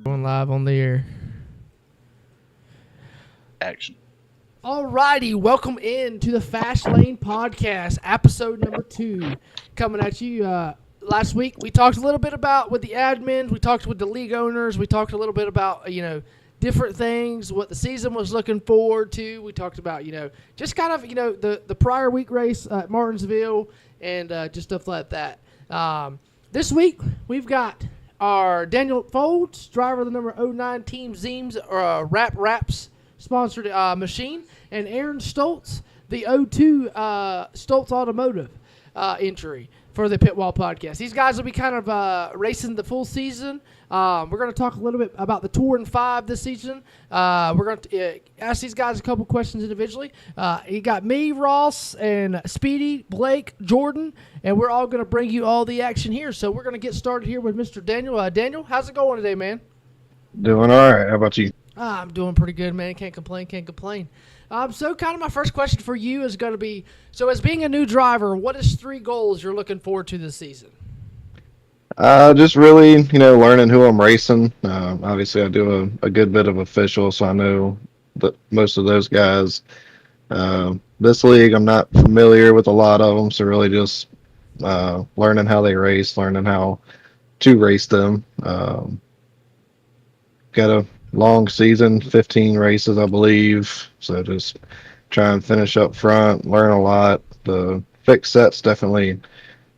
Going live on the air. Action. Alrighty, welcome in to the Fast Lane Podcast, episode number 2. Coming at you. Last week we talked a little bit about with the admins, we talked with the league owners, we talked a little bit about different things, what the season was looking forward to. We talked about just kind of the prior week race at Martinsville and just stuff like that. This week we've got our Daniel Folds, driver of the number 09 Team Zeems Raps sponsored machine, and Aaron Stoltz, the 02 Stoltz Automotive entry for the Pitwall Podcast. These guys will be kind of racing the full season. We're going to talk a little bit about the Tour and 5 this season. We're going to ask these guys a couple questions individually. You got me, Ross, and Speedy, Blake, Jordan, and we're all going to bring you all the action here. So we're going to get started here with Mr. Daniel. Daniel, how's it going today, man? Doing all right. How about you? I'm doing pretty good, man. Can't complain. So kind of my first question for you is going to be, so as being a new driver, what is 3 goals you're looking forward to this season? Just really, learning who I'm racing. Obviously, I do a good bit of official, so I know that most of those guys. This league, I'm not familiar with a lot of them, so really just learning how they race, learning how to race them. Got a long season, 15 races, I believe. So just try and finish up front, learn a lot. The fixed sets definitely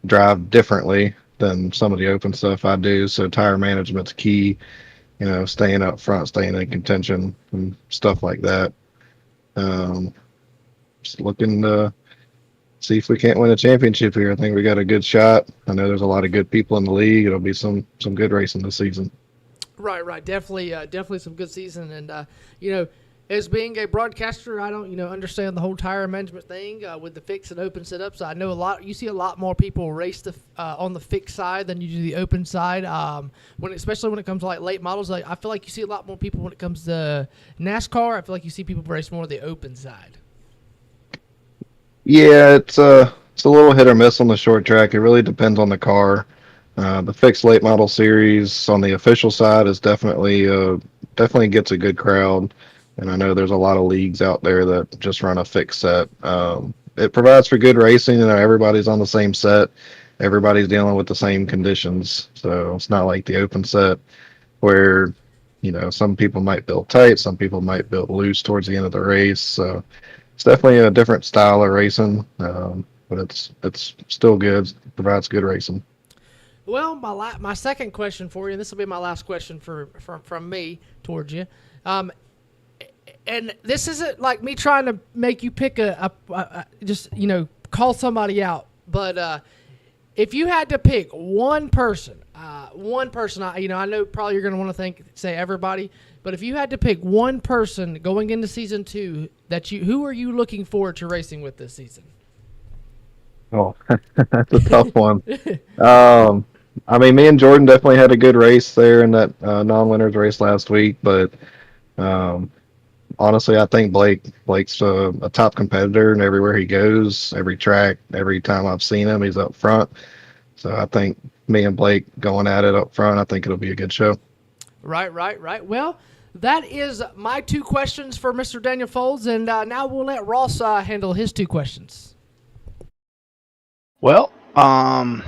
drive differently than some of the open stuff I do. So tire management's key, staying up front, staying in contention and stuff like that. Just looking to see if we can't win a championship here. I think we got a good shot. I know there's a lot of good people in the league. It'll be some good racing this season. Right. Definitely some good season. And, as being a broadcaster, I don't, understand the whole tire management thing with the fixed and open setups. I know you see a lot more people race on the fixed side than you do the open side. Especially when it comes to like late models, I feel like you see a lot more people when it comes to NASCAR. I feel like you see people race more on the open side. Yeah, it's a little hit or miss on the short track. It really depends on the car. The fixed late model series on the official side is definitely gets a good crowd, and I know there's a lot of leagues out there that just run a fixed set. It provides for good racing, and everybody's on the same set. Everybody's dealing with the same conditions, so it's not like the open set where some people might build tight, some people might build loose towards the end of the race. So it's definitely a different style of racing, but it's still good. It provides good racing. Well, my second question for you, and this will be my last question from me towards you, and this isn't like me trying to make you pick call somebody out, but if you had to pick one person, I know probably you're going to want to say everybody, but if you had to pick one person going into season 2 who are you looking forward to racing with this season? Oh, that's a tough one. Me and Jordan definitely had a good race there in that non-winners race last week, but honestly, I think Blake's a top competitor, and everywhere he goes, every track, every time I've seen him, he's up front. So I think me and Blake going at it up front, I think it'll be a good show. Right. Well, that is my 2 questions for Mr. Daniel Folds, and now we'll let Ross handle his 2 questions. Well, I'm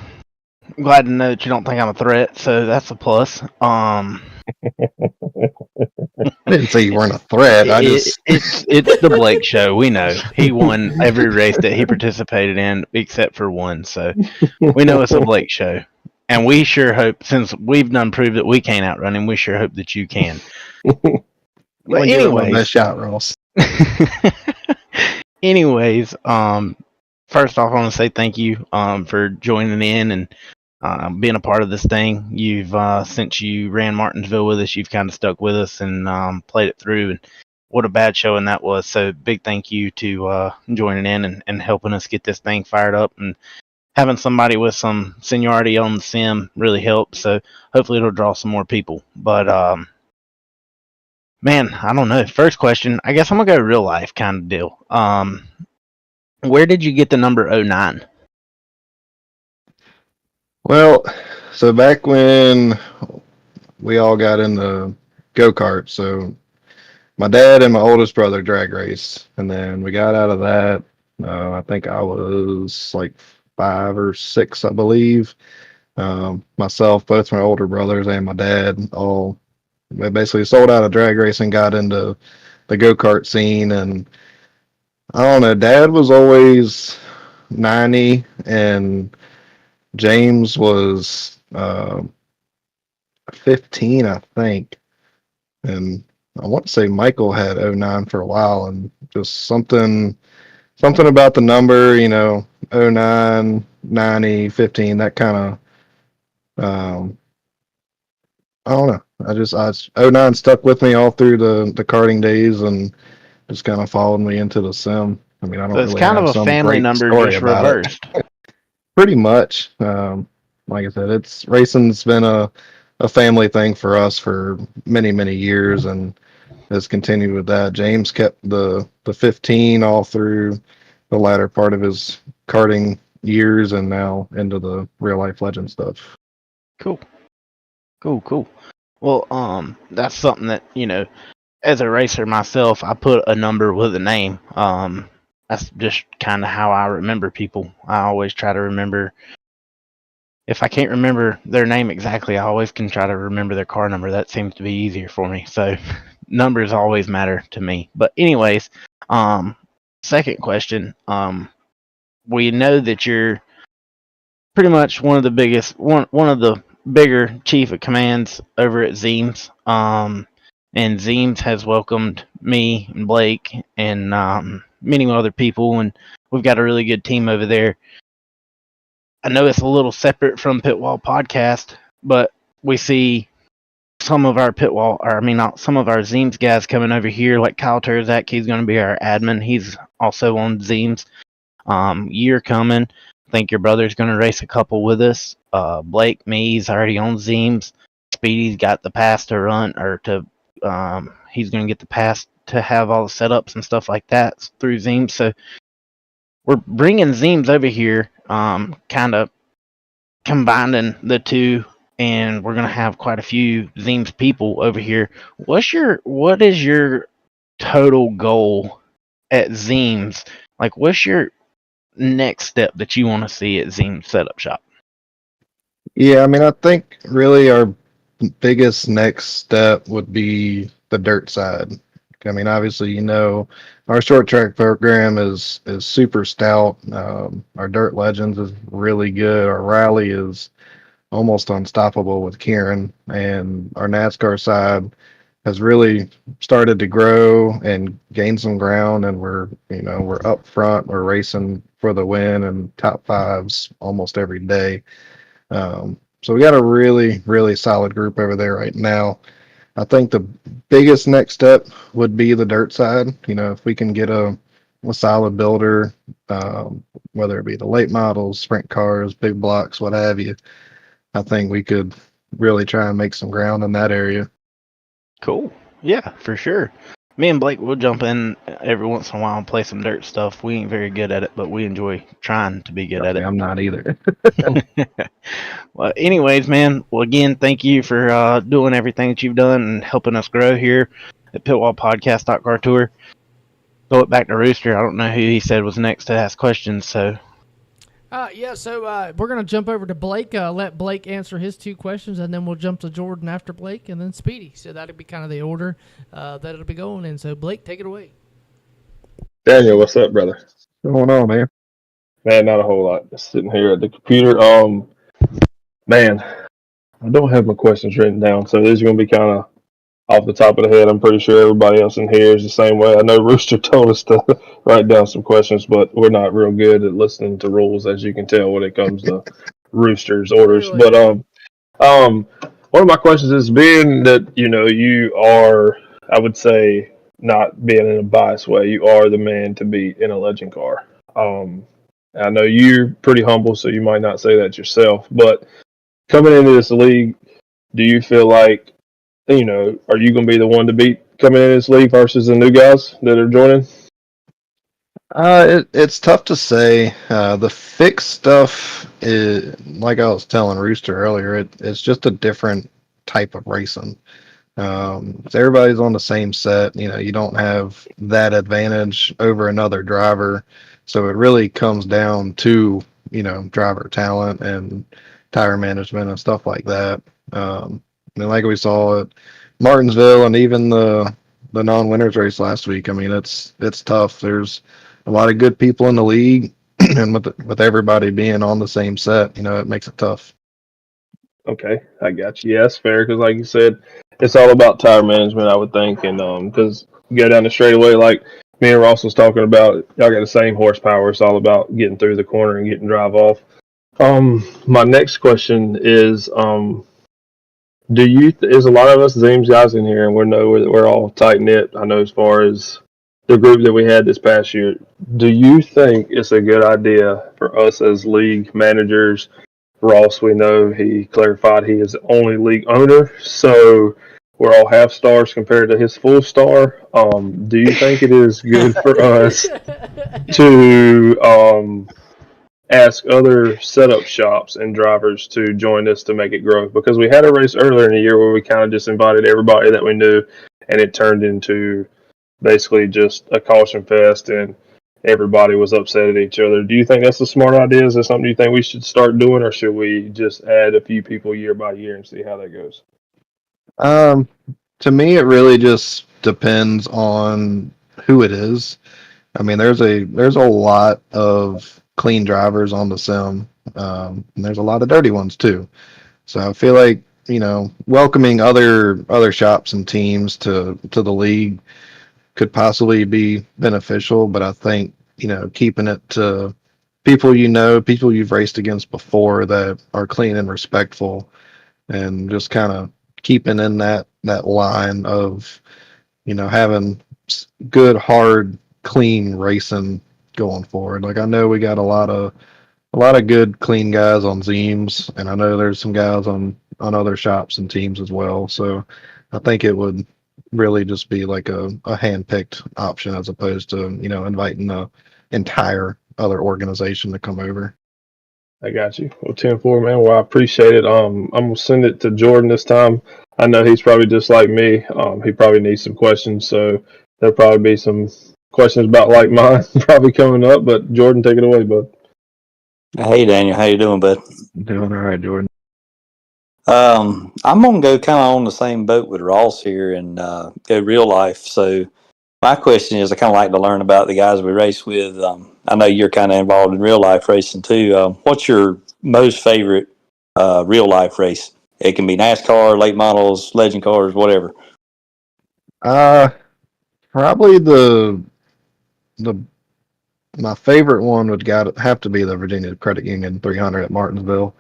glad to know that you don't think I'm a threat, so that's a plus. I didn't say you weren't a threat. It's the Blake show. We know he won every race that he participated in except for one, so we know it's a Blake show. And we sure hope, since we've done proved that we can't outrun him, we sure hope that you can. But anyways, nice shot, Ross. Anyways, first off, I want to say thank you for joining in and being a part of this thing. You've since you ran Martinsville with us, you've kind of stuck with us and played it through. And what a bad showing that was. So big thank you to joining in and helping us get this thing fired up. And having somebody with some seniority on the sim really helps. So hopefully it'll draw some more people. But man, I don't know. First question, I guess I'm gonna go real life kind of deal. Where did you get the number 09? Well, so back when we all got into go-karts, so my dad and my oldest brother drag raced, and then we got out of that. I think I was like 5 or 6, I believe. Myself, both my older brothers, and my dad all we basically sold out of drag racing, got into the go-kart scene, and I don't know. Dad was always 90, and James was 15, I think. And I want to say Michael had '09 for a while, and just something about the number, '09, 90, 15, that kind of, I don't know. '09 stuck with me all through the karting days and just kind of followed me into the sim. I mean, I So don't it's really kind of have a some family great number story just about it. reversed. Pretty much. Like I said, it's racing's been a family thing for us for many, many years and has continued with that. James kept the 15 all through the latter part of his karting years and now into the real life legend stuff. Cool. Cool. Well, that's something that, as a racer myself, I put a number with a name. That's just kind of how I remember people. I always try to remember. If I can't remember their name exactly, I always can try to remember their car number. That seems to be easier for me. So numbers always matter to me. But anyways, second question. We know that you're pretty much one of the bigger chief of commands over at Zeems. And Zeems has welcomed me and Blake and many other people, and we've got a really good team over there. I know it's a little separate from Pitwall Podcast, but we see some of our some of our Zeems guys coming over here, like Kyle Terzak. He's going to be our admin. He's also on Zeems. You're coming. I think your brother's going to race a couple with us. Blake, he's already on Zeems. Speedy's got the pass to run, he's going to get the pass to have all the setups and stuff like that through Zeems. So we're bringing Zeems over here, kind of combining the two, and we're going to have quite a few Zeems people over here. What is your total goal at Zeems? Like, what's your next step that you want to see at Zeems Setup Shop? Yeah, I mean, I think really our biggest next step would be the dirt side. I mean, obviously, our short track program is super stout. Our Dirt Legends is really good. Our rally is almost unstoppable with Kieran, and our NASCAR side has really started to grow and gain some ground. And we're up front. We're racing for the win and top fives almost every day. So we got a really, really solid group over there right now. I think the biggest next step would be the dirt side. If we can get a solid builder, whether it be the late models, sprint cars, big blocks, what have you, I think we could really try and make some ground in that area. Cool. Yeah, for sure. Me and Blake will jump in every once in a while and play some dirt stuff. We ain't very good at it, but we enjoy trying to be good at it. I'm not either. Well, anyways, man. Well, again, thank you for doing everything that you've done and helping us grow here at Pitwall Tour. Throw it back to Rooster. I don't know who he said was next to ask questions, so. So we're going to jump over to Blake, let Blake answer his 2 questions, and then we'll jump to Jordan after Blake, and then Speedy. So that'll be kind of the order that it'll be going in. So, Blake, take it away. Daniel, what's up, brother? What's going on, man? Man, not a whole lot. Just sitting here at the computer. Man, I don't have my questions written down, so these are going to be kind of off the top of the head. I'm pretty sure everybody else in here is the same way. I know Rooster told us to write down some questions, but we're not real good at listening to rules, as you can tell when it comes to Rooster's orders. Really? But one of my questions is, being that you are, I would say, not being in a biased way, you are the man to beat in a legend car. I know you're pretty humble, so you might not say that yourself, but coming into this league, do you feel like, are you going to be the one to beat coming in this league versus the new guys that are joining? It's tough to say. The fixed stuff is, like I was telling Rooster earlier, it's just a different type of racing. So everybody's on the same set. You don't have that advantage over another driver. So it really comes down to, driver talent and tire management and stuff like that. And like we saw at Martinsville and even the non-winners race last week. I mean, it's tough. There's a lot of good people in the league, and with everybody being on the same set, it makes it tough. Okay, I got you. Yeah, that's fair because, like you said, it's all about tire management, I would think, and because you go down the straightaway, like me and Ross was talking about, y'all got the same horsepower. It's all about getting through the corner and getting drive off. My next question is, there's a lot of us Zeems guys in here, and we're all tight knit. I know as far as the group that we had this past year. Do you think it's a good idea for us as league managers? Ross, we know he clarified he is the only league owner, so we're all half stars compared to his full star. Do you think it is good for us to ask other setup shops and drivers to join us to make it grow? Because we had a race earlier in the year where we kind of just invited everybody that we knew, and it turned into basically just a caution fest, and everybody was upset at each other. Do you think that's a smart idea? Is that something you think we should start doing, or should we just add a few people year by year and see how that goes? To me, it really just depends on who it is. I mean, there's a lot of clean drivers on the sim, and there's a lot of dirty ones too. So I feel like welcoming other shops and teams to the league could possibly be beneficial, but I think keeping it to people people you've raced against before that are clean and respectful, and just kind of keeping in that line of having good, hard, clean racing going forward. Like I know we got a lot of good, clean guys on Zeems, and I know there's some guys on other shops and teams as well. So I think it would really just be like a hand-picked option as opposed to inviting the entire other organization to come over. I got you. Well, 10-4, man. Well, I appreciate it. I'm gonna send it to Jordan this time. I know he's probably just like me. He probably needs some questions, so there'll probably be some questions about like mine probably coming up. But Jordan, take it away, bud. Hey Daniel, how you doing, bud? Doing all right, Jordan. I'm gonna go kind of on the same boat with Ross here and go real life. So my question is, I kind of like to learn about the guys we race with. I know you're kind of involved in real life racing too. What's your most favorite real life race? It can be NASCAR, late models, legend cars, whatever. Probably the my favorite one would have to be the Virginia Credit Union 300 at Martinsville.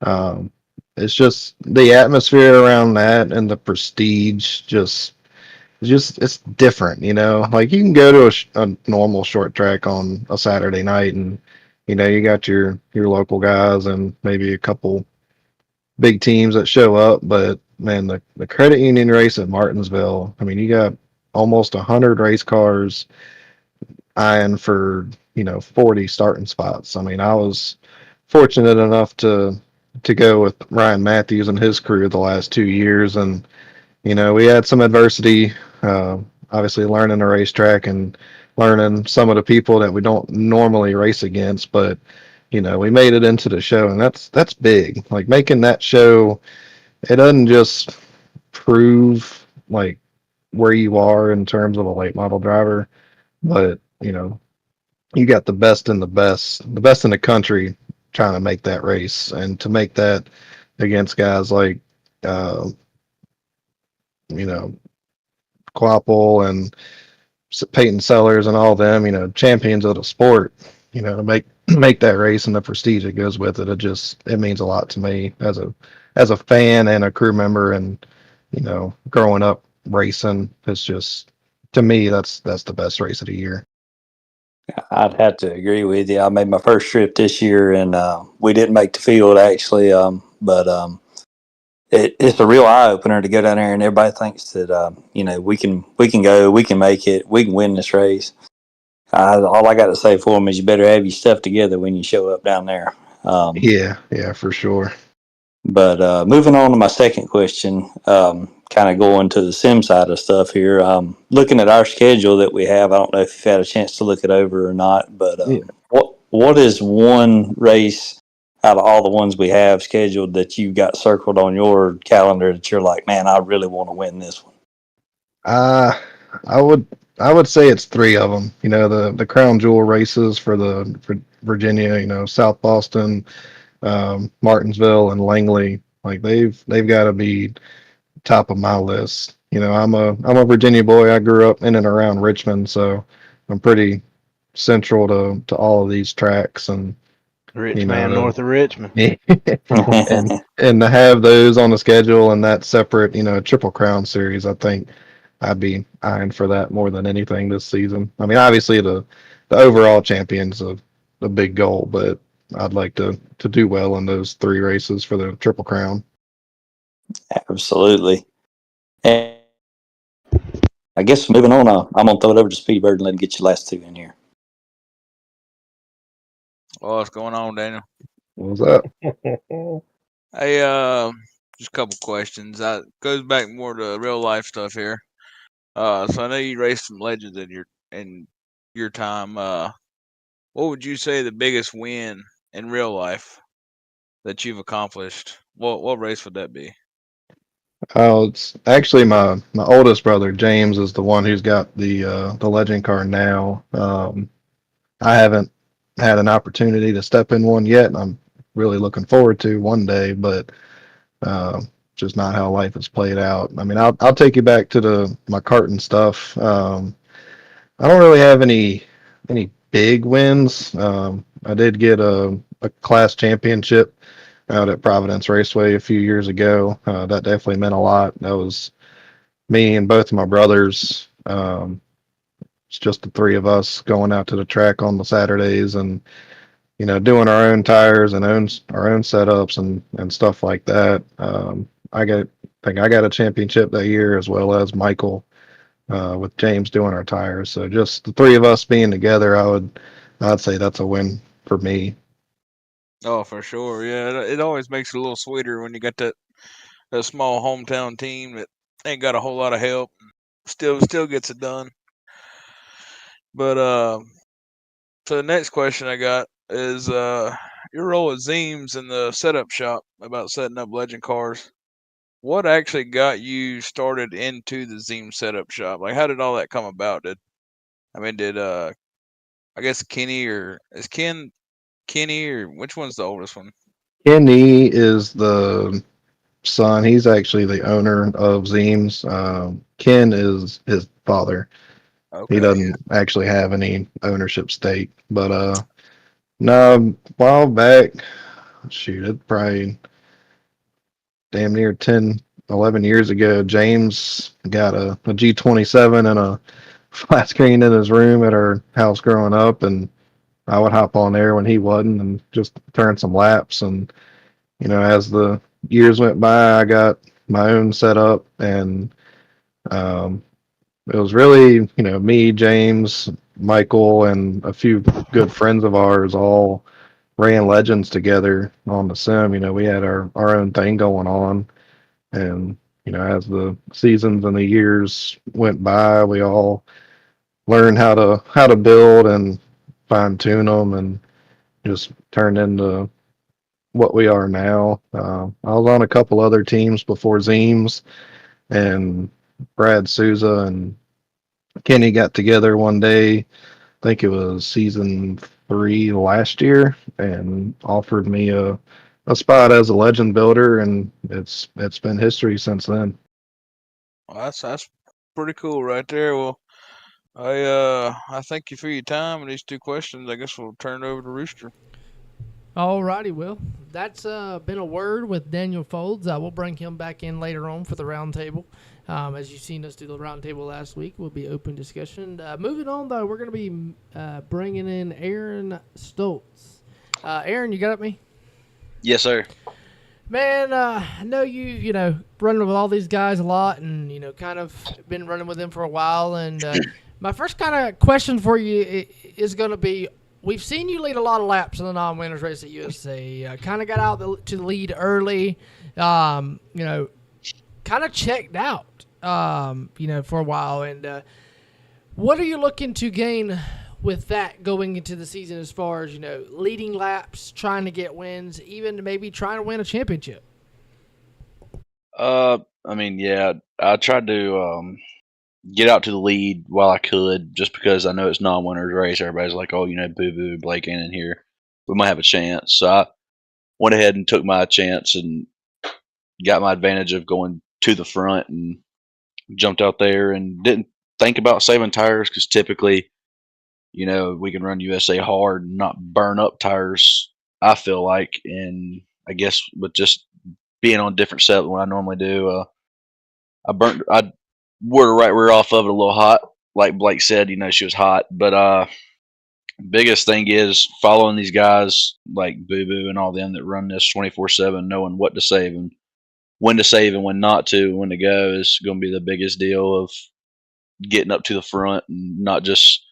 Um, it's just the atmosphere around that and the prestige. It's different, Like you can go to a normal short track on a Saturday night, and you got your local guys and maybe a couple big teams that show up. But man, the Credit Union race at Martinsville. I mean, you got almost 100 race cars eyeing for 40 starting spots. I mean, I was fortunate enough to go with Ryan Matthews and his crew the last 2 years, and we had some adversity, obviously learning a racetrack and learning some of the people that we don't normally race against, but we made it into the show, and that's big. Like making that show, it doesn't just prove like where you are in terms of a late model driver, but you got the best in the country trying to make that race, and to make that against guys like you know Quapple and Peyton Sellers and all them, champions of the sport, to make that race and the prestige that goes with it. It means a lot to me as a fan and a crew member, and growing up racing, it's just, to me, that's the best race of the year. I'd have to agree with you. I made my first trip this year, and we didn't make the field actually, but it's a real eye opener to go down there, and everybody thinks that we can go, we can make it, we can win this race. All I got to say for them is you better have your stuff together when you show up down there. Yeah, for sure. But moving on to my second question, kind of going to the sim side of stuff here. Looking at our schedule that we have, I don't know if you've had a chance to look it over or not, but Yeah. what is one race out of all the ones we have scheduled that you got circled on your calendar that you're like, man, I really want to win this one? I would say it's three of them. You know, the crown jewel races for Virginia. You know, South Boston, Martinsville, and Langley. Like they've got to be top of my list. You know, I'm a Virginia boy. I grew up in and around Richmond, so I'm pretty central to all of these tracks, and Rich man north of Richmond. and to have those on the schedule and that separate, you know, Triple Crown series, I think I'd be eyeing for that more than anything this season. I mean, obviously the overall champion's a big goal, but I'd like to do well in those three races for the Triple Crown. Absolutely. And I guess moving on, I'm going to throw it over to Speedbird and let him get your last two in here. What's going on, Daniel? What was that? Hey, just a couple questions. Goes back more to real life stuff here. So I know you raced some legends in your time. What would you say the biggest win in real life that you've accomplished? What race would that be? Oh, it's actually my oldest brother James is the one who's got the legend car now. I haven't had an opportunity to step in one yet, and I'm really looking forward to one day, but just not how life has played out. I mean, I'll take you back to my karting stuff. I don't really have any big wins. I did get a class championship out at Providence Raceway a few years ago. That definitely meant a lot. That was me and both of my brothers. It's just the three of us going out to the track on the Saturdays and, you know, doing our own tires and our own setups and stuff like that. I think I got a championship that year, as well as Michael, with James doing our tires. So just the three of us being together, I'd say that's a win for me. Oh, for sure. Yeah, it always makes it a little sweeter when you got that small hometown team that ain't got a whole lot of help, still gets it done. But so the next question I got is your role at Zeems in the setup shop about setting up legend cars. What actually got you started into the Zeems setup shop? Like, how did all that come about? Did I guess Kenny, or is Kenny, or which one's the oldest one? Kenny is the son. He's actually the owner of Zeems. Ken is his father. Okay. He doesn't actually have any ownership stake. But no, a while back, shoot, it probably damn near 10, 11 years ago, James got a G27 and a flat screen in his room at our house growing up, and I would hop on there when he wasn't and just turn some laps. And, you know, as the years went by, I got my own setup, and it was really, you know, me, James, Michael, and a few good friends of ours all ran legends together on the sim. You know, we had our own thing going on, and, you know, as the seasons and the years went by, we all learned how to build and fine tune them, and just turned into what we are now. I was on a couple other teams before Zeems, and Brad Souza and Kenny got together one day. I think it was season 3 last year, and offered me a spot as a legend builder, and it's been history since then. Well, that's pretty cool right there. Well, I thank you for your time and these two questions. I guess we'll turn it over to Rooster. Alrighty, Will. That's been a word with Daniel Folds. We'll bring him back in later on for the roundtable. As you've seen us do the roundtable last week, will be open discussion. Moving on, though, we're going to be bringing in Aaron Stoltz. Aaron, you got me? Yes, sir. Man, I know you know, running with all these guys a lot, and, you know, kind of been running with them for a while. And My first kind of question for you is going to be: we've seen you lead a lot of laps in the non-winners race at USA. Kind of got out to the lead early. Kind of checked out. For a while. And what are you looking to gain with that going into the season, as far as leading laps, trying to get wins, even maybe trying to win a championship? I tried to get out to the lead while I could, just because I know it's non-winners race. Everybody's like, "Oh, Boo Boo, Blake ain't in here. We might have a chance." So I went ahead and took my chance and got my advantage of going to the front and jumped out there and didn't think about saving tires, because typically, we can run USA hard and not burn up tires, I feel like. And I guess with just being on a different set than what I normally do, I wore the right rear off of it a little hot. Like Blake said, she was hot. But biggest thing is following these guys like Boo Boo and all them that run this 24/7, knowing what to save and when to save and when not to, when to go, is going to be the biggest deal of getting up to the front and not just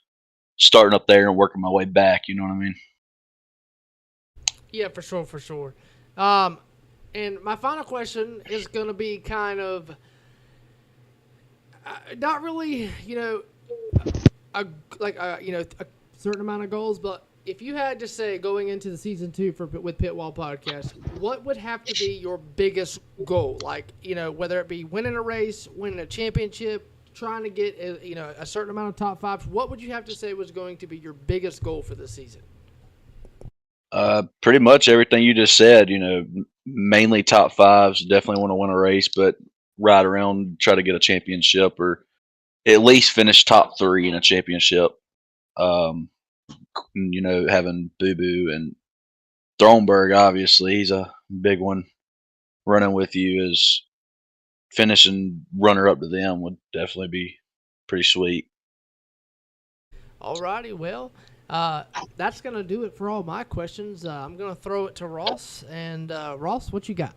starting up there and working my way back. You know what I mean? Yeah, for sure. And my final question is going to be kind of not really, a certain amount of goals, but if you had to say going into the season 2 with Pitwall Podcast, what would have to be your biggest goal? Like, whether it be winning a race, winning a championship, trying to get a certain amount of top fives, what would you have to say was going to be your biggest goal for the season? Pretty much everything you just said. Mainly top fives. Definitely want to win a race, but ride around, try to get a championship, or at least finish top 3 in a championship. Having Boo Boo and Thronberg, obviously, he's a big one. Running with you, is finishing runner up to them would definitely be pretty sweet. Alrighty, well, that's going to do it for all my questions. I'm going to throw it to Ross. And Ross, what you got?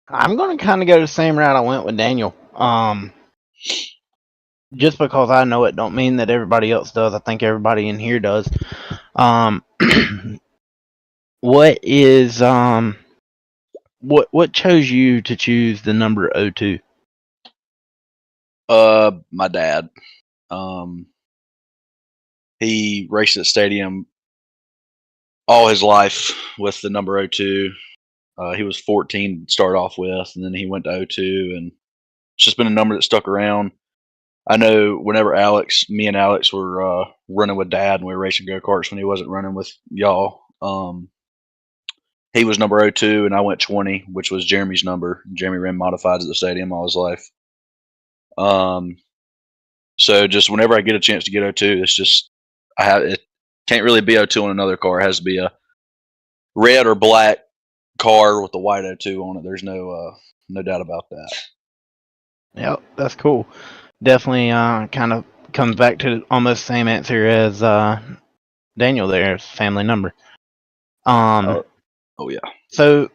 I'm going to kind of go the same route I went with Daniel. Just because I know it don't mean that everybody else does. I think everybody in here does. What is what chose you to choose the number 02? My dad. He raced at stadium all his life with the number 02. He was 14 to start off with, and then he went to 02, and it's just been a number that stuck around. I know whenever me and Alex were running with Dad and we were racing go-karts when he wasn't running with y'all, he was number 02 and I went 20, which was Jeremy's number. Jeremy ran modifieds at the stadium all his life. So just whenever I get a chance to get 02, it's just it can't really be 02 on another car. It has to be a red or black car with the white 02 on it. There's no doubt about that. Yep, that's cool. Definitely kind of comes back to almost the same answer as Daniel there, family number. Oh yeah. So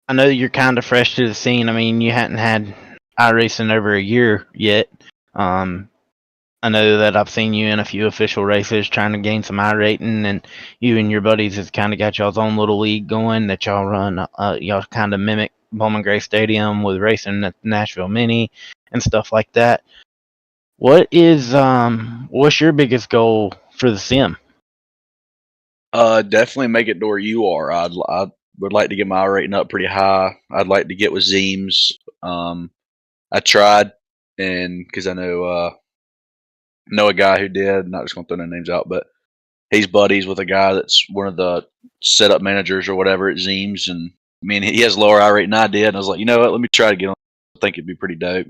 I know you're kind of fresh to the scene. I mean, you hadn't had iRacing over a year yet. I know that I've seen you in a few official races trying to gain some iRating, and you and your buddies has kind of got y'all's own little league going that y'all run. Y'all kind of mimic Bowman Gray Stadium with racing at Nashville Mini and stuff like that. What's your biggest goal for the sim? Definitely make it to where you are. I would like to get my rating up pretty high. I'd like to get with Zeems. I tried, and because I know a guy who did. Not just gonna throw no names out, but he's buddies with a guy that's one of the setup managers or whatever at Zeems, and I mean he has lower I rate than I did. And I was like, you know what? Let me try to get on. I think it'd be pretty dope.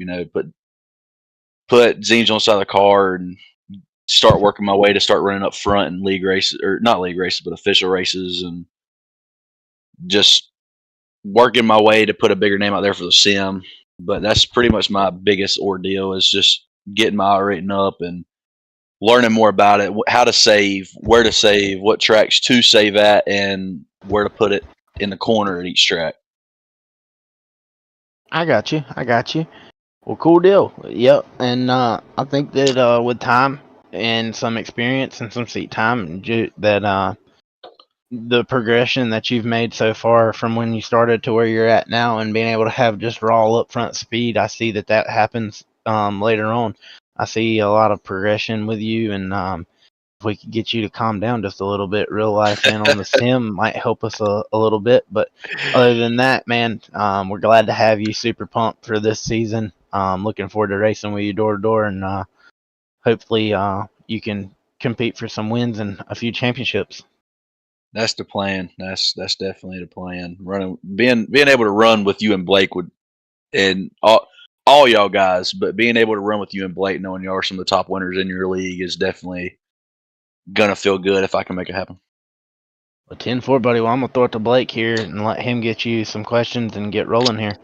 Put Zeems on the side of the car and start working my way to start running up front in league races, or not league races, but official races, and just working my way to put a bigger name out there for the sim. But that's pretty much my biggest ordeal, is just getting my rating up and learning more about it, how to save, where to save, what tracks to save at, and where to put it in the corner at each track. I got you. Well, cool deal. Yep, and I think that with time and some experience and some seat time, that the progression that you've made so far from when you started to where you're at now, and being able to have just raw upfront speed, I see that happens later on. I see a lot of progression with you, and if we could get you to calm down just a little bit, real life and on the sim might help us a little bit. But other than that, man, we're glad to have you. Super pumped for this season. Looking forward to racing with you door to door, and hopefully you can compete for some wins and a few championships. That's the plan. That's definitely the plan. Being able to run with you and Blake and all y'all guys, but being able to run with you and Blake, knowing you are some of the top winners in your league, is definitely gonna feel good if I can make it happen. Well, 10-4, buddy. Well, I'm gonna throw it to Blake here and let him get you some questions and get rolling here.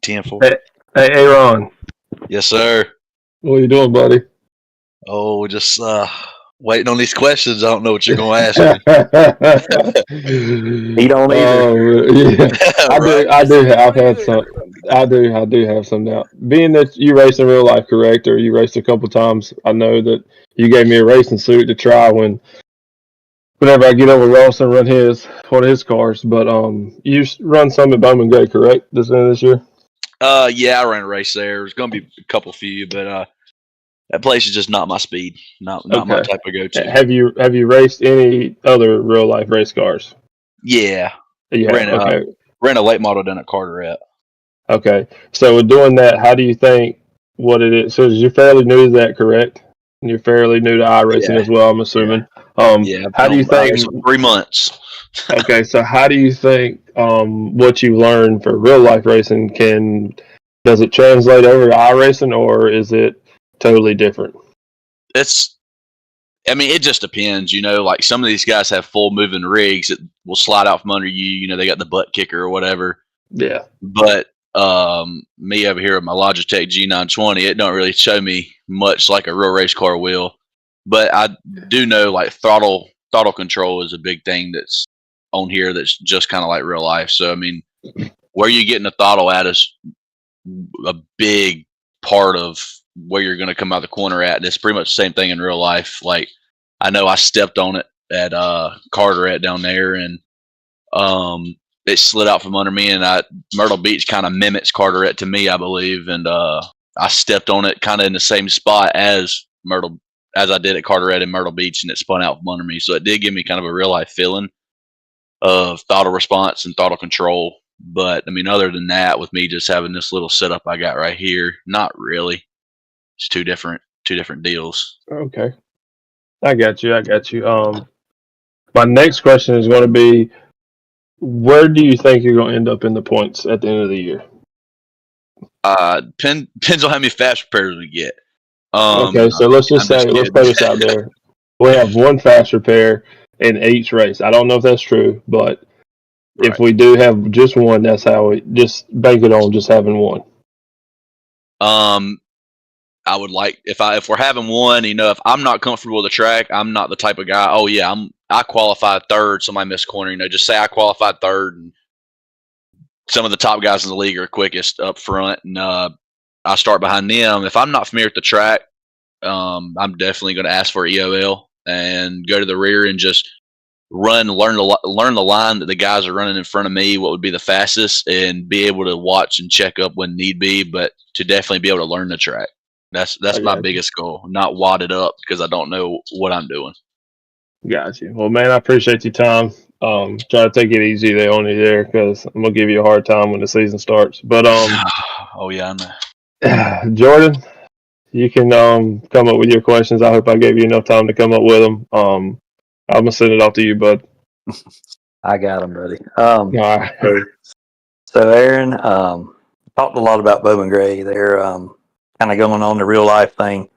10-4. Hey, Aaron. Yes, sir. What are you doing, buddy? Oh, just waiting on these questions. I don't know what you're gonna ask me. He don't either. Yeah. Right? I do. I've had some. I do have some now. Being that you race in real life, correct? Or you raced a couple times. I know that you gave me a racing suit to try whenever I get over Ross and run one of his cars. But you run some at Bowman Gray, correct? This end of this year. Yeah, I ran a race there. There's gonna be a couple few, but that place is just not my speed. Not my Okay. type of go-to. Have you raced any other real life race cars? Yeah, Yeah. Okay. ran a late model down at Carteret. Okay. So with doing that, how do you think what it is? So you're fairly new to that, correct? And you're fairly new to iRacing Yeah. as well, I'm assuming. Yeah, How do you think? for 3 months? Okay, so how do you think what you learned for real life racing does it translate over to iRacing, or is it totally different? It just depends. Like some of these guys have full moving rigs that will slide out from under you. They got the butt kicker or whatever. Yeah. But me over here with my Logitech G920, it don't really show me much like a real race car will. But I do know like throttle control is a big thing that's on here that's just kind of like real life. So where you getting the throttle at is a big part of where you're going to come out the corner at. It's pretty much the same thing in real life. Like I know I stepped on it at Carteret down there, and it slid out from under me, and Myrtle Beach kind of mimics Carteret to me, I believe, and I stepped on it kind of in the same spot as I did at Carteret in Myrtle Beach, and it spun out from under me. So it did give me kind of a real life feeling of throttle response and throttle control. But other than that, with me just having this little setup I got right here, not really. It's two different deals. Okay. I got you. My next question is going to be, where do you think you're going to end up in the points at the end of the year? Depends on how many fast repairs we get. Okay, so let's just say, let's throw this out there. We have one fast repair in each race. I don't know if that's true, but if we do have just one, that's how we just bank it on just having one. I would like if we're having one, if I'm not comfortable with the track, I'm not the type of guy. Oh yeah, I qualified third, somebody missed a corner. Just say I qualified third, and some of the top guys in the league are quickest up front, and I start behind them. If I'm not familiar with the track, I'm definitely going to ask for EOL and go to the rear and just learn the line that the guys are running in front of me, what would be the fastest, and be able to watch and check up when need be, but to definitely be able to learn the track. That's my biggest goal, not wad it up because I don't know what I'm doing. Got you. Well, man, I appreciate your time. Try to take it easy there on you there, because I'm gonna give you a hard time when the season starts. But oh yeah, I know. Jordan, you can come up with your questions. I hope I gave you enough time to come up with them. I'm gonna send it off to you, bud. I got them, buddy. All right. So Aaron, talked a lot about Bowman Gray. They're kind of going on the real life thing.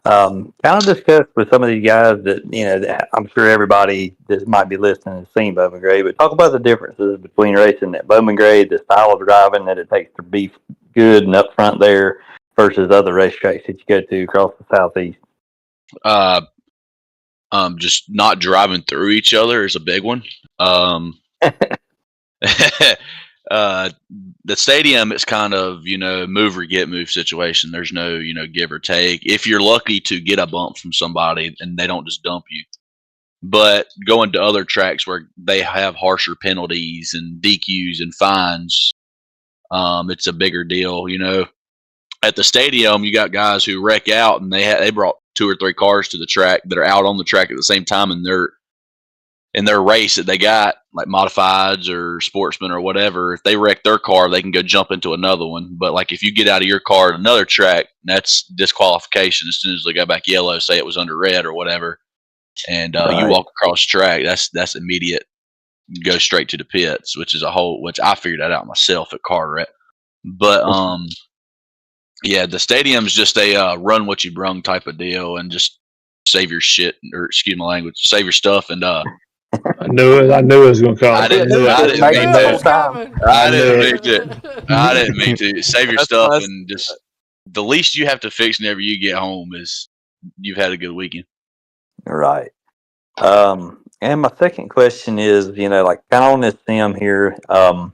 Kind of discussed with some of these guys that I'm sure everybody that might be listening has seen Bowman Gray, but talk about the differences between racing at Bowman Gray, the style of driving that it takes to be good and up front there versus other racetracks that you go to across the southeast. Just not driving through each other is a big one. the stadium, it's kind of, move or get move situation. There's no, give or take. If you're lucky to get a bump from somebody and they don't just dump you. But going to other tracks where they have harsher penalties and DQs and fines, it's a bigger deal. At the stadium, you got guys who wreck out, and they brought 2 or 3 cars to the track that are out on the track at the same time in their race that they got, like modifieds or sportsmen or whatever. If they wreck their car, they can go jump into another one. But like if you get out of your car at another track, that's disqualification as soon as they go back yellow, say it was under red or whatever, and you walk across the track, that's immediate. You go straight to the pits, which I figured that out myself at Carteret. But yeah, the stadium's just a run what you brung type of deal, and just save your shit, or excuse my language, save your stuff. And I knew it was going to come. I didn't mean to. Save your stuff, and just the least you have to fix whenever you get home is you've had a good weekend. Right. And my second question is, like kind of on this sim here, so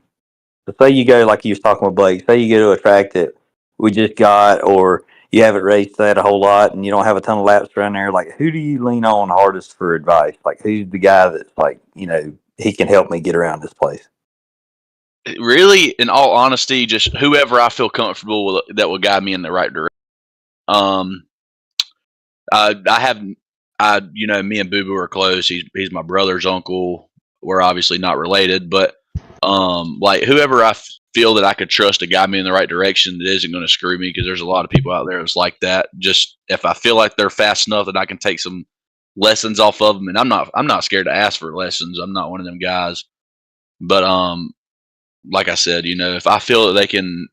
say you go, like you was talking with Blake, say you go to a track that we just got, or you haven't raced that a whole lot and you don't have a ton of laps around there, like who do you lean on hardest for advice? Like who's the guy that's like, he can help me get around this place? Really, in all honesty, just whoever I feel comfortable with that will guide me in the right direction. Me and Boo Boo are close. He's my brother's uncle. We're obviously not related, but like whoever I feel that I could trust to guide me in the right direction that isn't going to screw me, because there's a lot of people out there that's like that. Just if I feel like they're fast enough that I can take some lessons off of them, and I'm not scared to ask for lessons. I'm not one of them guys. But like I said, if I feel that they can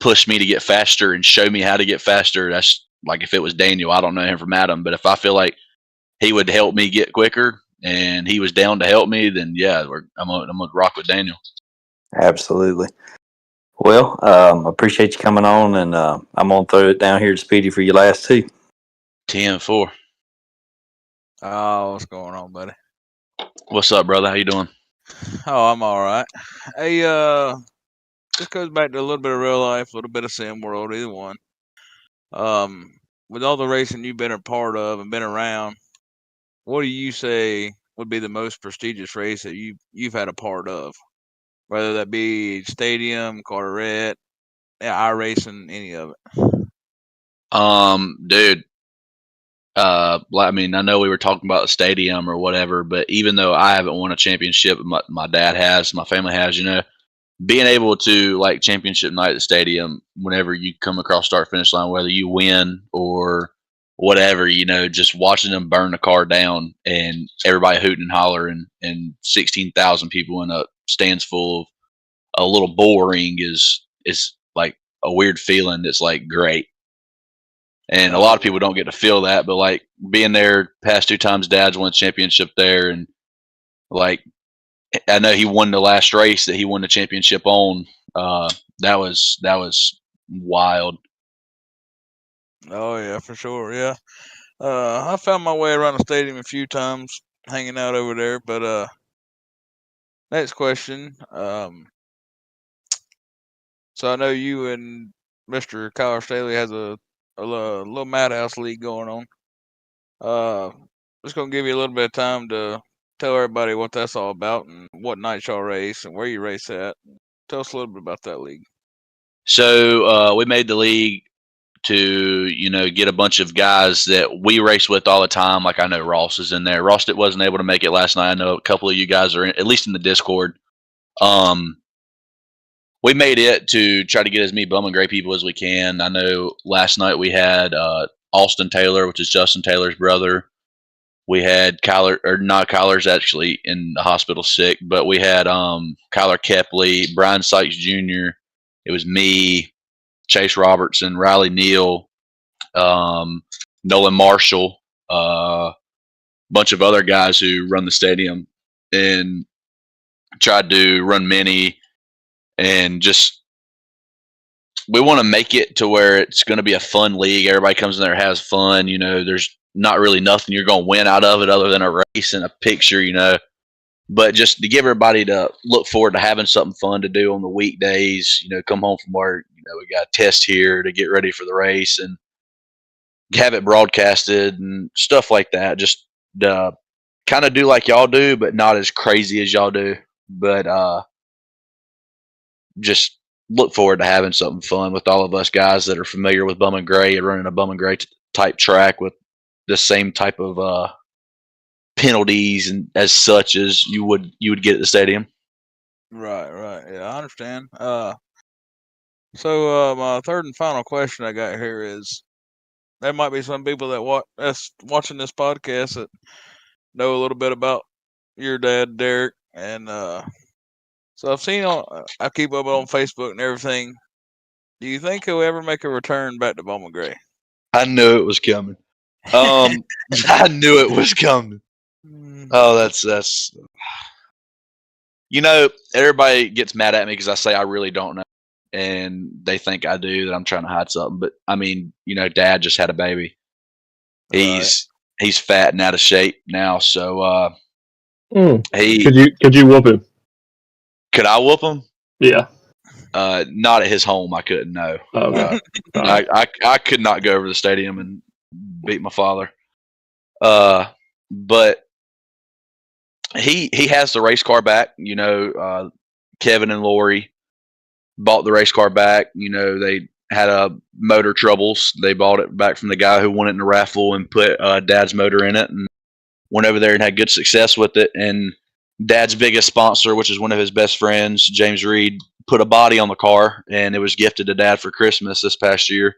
push me to get faster and show me how to get faster, that's like if it was Daniel. I don't know him from Adam, but if I feel like he would help me get quicker and he was down to help me, then yeah, I'm gonna rock with Daniel. Absolutely. Well, appreciate you coming on, and I'm gonna throw it down here to Speedy for your last 2. 10-4. Oh, what's going on, buddy? What's up, brother? How you doing? Oh, I'm all right. Hey, this goes back to a little bit of real life, a little bit of sim world, either one. With all the racing you've been a part of and been around, what do you say would be the most prestigious race that you've had a part of? Whether that be stadium, Carteret, iRacing, any of it. Dude. I mean, I know we were talking about the stadium or whatever, but even though I haven't won a championship, my dad has, my family has, being able to like championship night at the stadium, whenever you come across start finish line, whether you win or whatever, just watching them burn the car down and everybody hooting and hollering and 16,000 people in a stands full of a little bull ring is like a weird feeling. That's like great. And a lot of people don't get to feel that, but like being there past 2 times, Dad's won the championship there, and like I know he won the last race that he won the championship on. That was wild. Oh yeah, for sure. Yeah, I found my way around the stadium a few times, hanging out over there. But next question. So I know you and Mr. Kyler Staley has a little Madhouse League going on. Just gonna give you a little bit of time to tell everybody what that's all about and what night y'all race and where you race at. Tell us a little bit about that league. So we made the league to get a bunch of guys that we race with all the time. Like I know Ross is in there. Ross wasn't able to make it last night. I know a couple of you guys are at least in the Discord. We made it to try to get as many Bum and Gray people as we can. I know last night we had Austin Taylor, which is Justin Taylor's brother. We had Kyler, or not, Kyler's actually in the hospital sick, but we had Kyler Kepley, Brian Sykes Jr. It was me, Chase Robertson, Riley Neal, Nolan Marshall, bunch of other guys who run the stadium, and tried to run many. And just, we want to make it to where it's going to be a fun league. Everybody comes in there, has fun. There's not really nothing you're going to win out of it other than a race and a picture. But just to give everybody to look forward to having something fun to do on the weekdays, come home from work, we got a test here to get ready for the race and have it broadcasted and stuff like that. Just kind of do like y'all do, but not as crazy as y'all do. But just look forward to having something fun with all of us guys that are familiar with Bowman Gray and running a Bowman Gray type track with the same type of penalties and as such as you would get at the stadium. Right. Yeah, I understand. So my third and final question I got here is: there might be some people that's watching this podcast that know a little bit about your dad, Derek, and so I've seen I keep up on Facebook and everything. Do you think he'll ever make a return back to Bowman Gray? I knew it was coming. I knew it was coming. Oh, that's. Everybody gets mad at me because I say I really don't know, and they think I do, that I'm trying to hide something. But I mean, Dad just had a baby. He's fat and out of shape now, so Could you whoop him? Could I whoop him? Yeah. Not at his home. I couldn't. No. Okay. I could not go over to the stadium and beat my father. But he has the race car back. Kevin and Lori bought the race car back. They had motor troubles. They bought it back from the guy who won it in the raffle and put Dad's motor in it, and went over there and had good success with it. And Dad's biggest sponsor, which is one of his best friends, James Reed, put a body on the car, and it was gifted to Dad for Christmas this past year.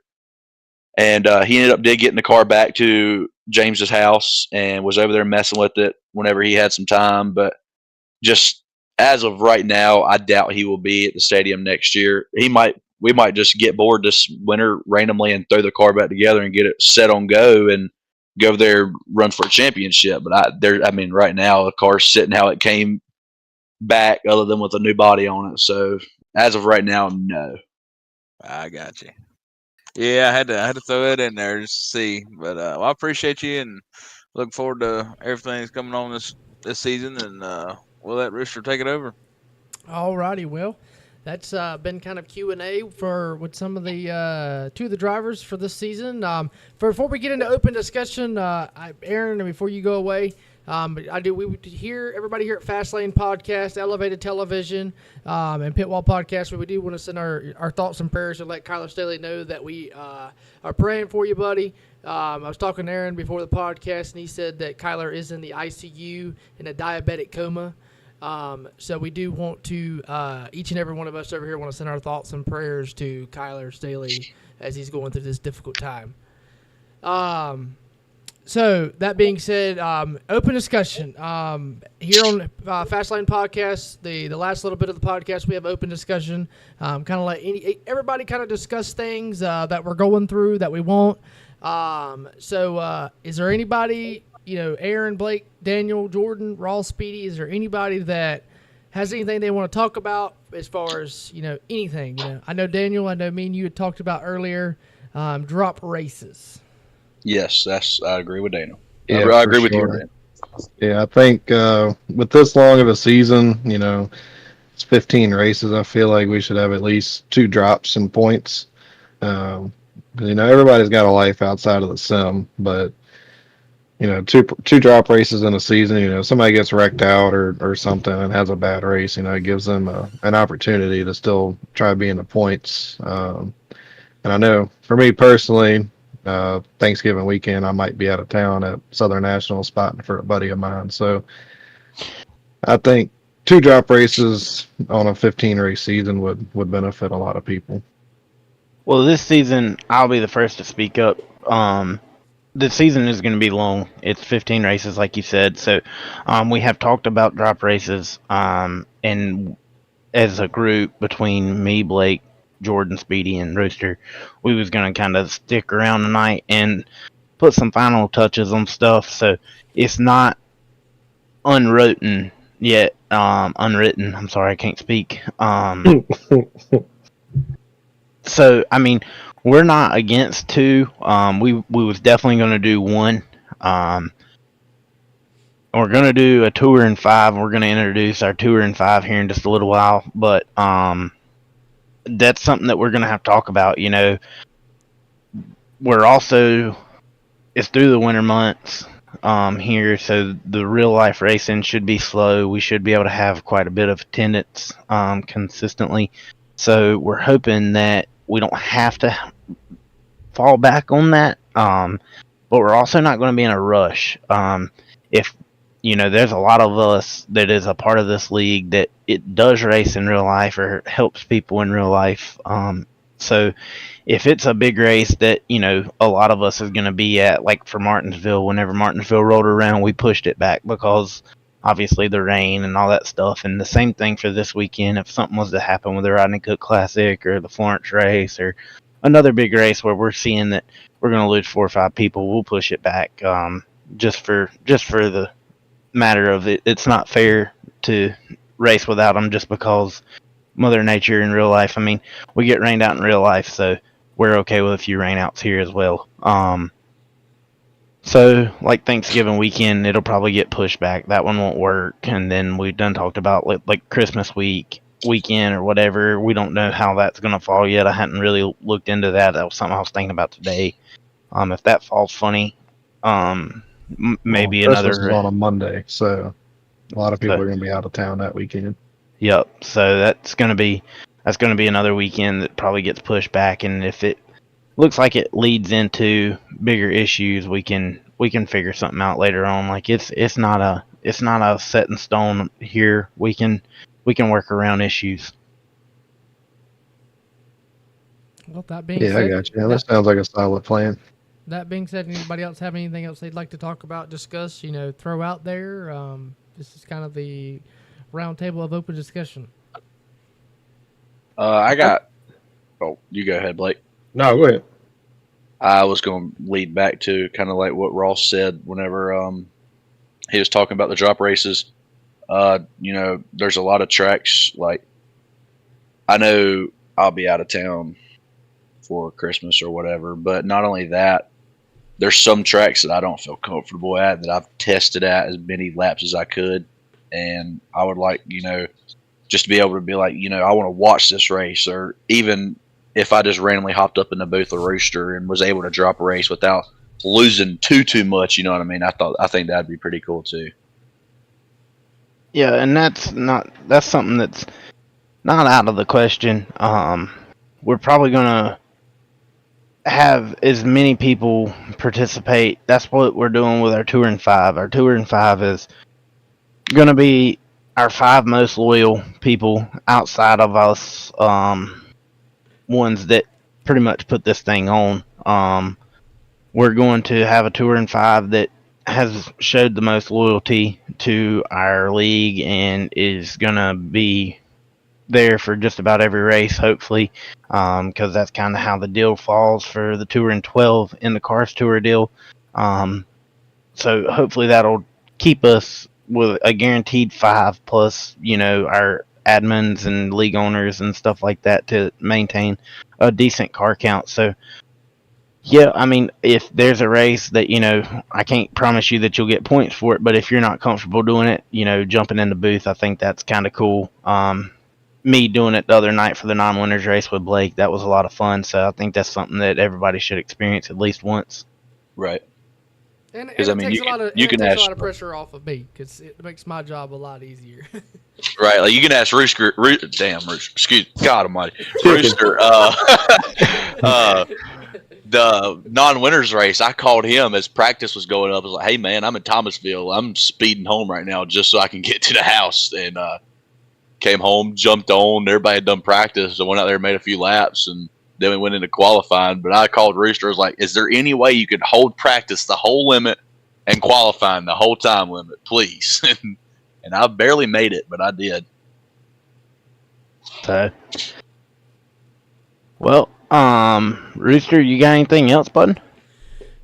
And he ended up getting the car back to James's house and was over there messing with it whenever he had some time. But just as of right now, I doubt he will be at the stadium next year. We might just get bored this winter randomly and throw the car back together and get it set on go and go over there, run for a championship. But right now the car's sitting how it came back, other than with a new body on it. So as of right now, no. I got you. Yeah, I had to throw it in there just to see. But I appreciate you and look forward to everything that's coming on this season. And we'll let Rooster take it over. Alrighty, well, that's been kind of Q&A with some of the two of the drivers for this season. Before we get into open discussion, Aaron, before you go away, we would hear everybody here at Fastlane Podcast, Elevated Television, and Pitwall Podcast. We do want to send our thoughts and prayers to let Kyler Staley know that we are praying for you, buddy. I was talking to Aaron before the podcast, and he said that Kyler is in the ICU in a diabetic coma. So we do want to, each and every one of us over here want to send our thoughts and prayers to Kyler Staley as he's going through this difficult time. So that being said, open discussion. Here on Fastlane Podcast, the last little bit of the podcast, we have open discussion. Kind of let everybody kind of discuss things that we're going through that we want. So is there anybody, Aaron, Blake, Daniel, Jordan, Ross, Speedy, is there anybody that has anything they want to talk about as far as, anything? I know Daniel, I know me and you had talked about earlier, drop races. Yes, I agree with Daniel. Yeah, I agree with sure. you, Dan. Yeah, I think with this long of a season, it's 15 races. I feel like we should have at least 2 drops in points. Everybody's got a life outside of the sim, but two drop races in a season. Somebody gets wrecked out or something and has a bad race. It gives them an opportunity to still try to be in the points. And I know for me personally, Thanksgiving weekend, I might be out of town at Southern National spotting for a buddy of mine. So I think 2 drop races on a 15 race season would benefit a lot of people. Well, this season, I'll be the first to speak up. The season is going to be long. It's 15 races, like you said. So we have talked about drop races, and as a group between me, Blake, Jordan, Speedy, and Rooster, we was going to kind of stick around tonight and put some final touches on stuff. So it's not unwritten yet. Unwritten. I'm sorry, I can't speak. So, we're not against 2. We was definitely going to do 1. we're gonna do a tour in 5. We're gonna introduce our tour in 5 here in just a little while, but that's something that we're gonna have to talk about. You know, we're also it's through the winter months here, so the real life racing should be slow. We should be able to have quite a bit of attendance consistently. So we're hoping that we don't have to fall back on that. But we're also not going to be in a rush. If you know, there's a lot of us that is a part of this league that it does race in real life or helps people in real life. So if it's a big race that, you know, a lot of us is going to be at, like for Martinsville, whenever Martinsville rolled around, we pushed it back because obviously the rain and all that stuff. And the same thing for this weekend. If something was to happen with the Rodney Cook Classic or the Florence race or another big race where we're seeing that we're going to lose 4 or 5 people, we'll push it back just for the matter of it. It's not fair to race without them just because Mother Nature in real life. I mean, we get rained out in real life, so we're okay with a few rainouts here as well. So, like Thanksgiving weekend, it'll probably get pushed back. That one won't work. And then we've done talked about like Christmas weekend or whatever. We don't know how that's going to fall yet. I hadn't really looked into that. That was something I was thinking about today. If that falls funny, maybe Christmas another is on a Monday, so a lot of people are going to be out of town that weekend. Yep. So that's gonna be another weekend that probably gets pushed back, and if it looks like it leads into bigger issues, we can figure something out later on. Like it's not a set in stone here. We can work around issues. Well, that being Yeah, said, I got you. That sounds like a solid plan. that being said, anybody else have anything else they'd like to talk about, discuss, throw out there? This is kind of the round table of open discussion. I got. Oh, you go ahead, Blake. No, go ahead. I was going to lead back to kind of like what Ross said whenever he was talking about the drop races. You know, there's a lot of tracks. Like, I know I'll be out of town for Christmas or whatever, but not only that, there's some tracks that I don't feel comfortable at that I've tested at as many laps as I could. And I would like, just to be able to be like, I want to watch this race, or even if I just randomly hopped up in the booth of Rooster and was able to drop a race without losing too much, you know what I mean? I think that'd be pretty cool too. Yeah, and that's something that's not out of the question. We're probably gonna have as many people participate. That's what we're doing with our Tour in 5. Our Tour in 5 is gonna be our 5 most loyal people outside of us, ones that pretty much put this thing on. We're going to have a Tour in 5 that has showed the most loyalty to our league and is gonna be there for just about every race, hopefully, because that's kind of how the deal falls for the Tour in 12 in the Cars Tour deal. So hopefully that'll keep us with a guaranteed 5 plus, our admins and league owners and stuff like that to maintain a decent car count. So yeah, I mean, if there's a race that, I can't promise you that you'll get points for it, but if you're not comfortable doing it, jumping in the booth, I think that's kind of cool. Me doing it the other night for the non-winners race with Blake, that was a lot of fun. So I think that's something that everybody should experience at least once. Right. And Because I it mean, takes a lot of ask, a lot of pressure off of me because it makes my job a lot easier. right? Like you can ask Rooster. Damn, Rooster. Excuse God Almighty, Rooster. The non-winners race, I called him as practice was going up. I was like, "Hey man, I'm in Thomasville. I'm speeding home right now just so I can get to the house." And came home, jumped on. Everybody had done practice. I went out there and made a few laps, and then we went into qualifying. But I called Rooster. I was like, "Is there any way you could hold practice the whole limit and qualifying the whole time limit, please?" And I barely made it, but I did. So, well, Rooster, you got anything else, bud?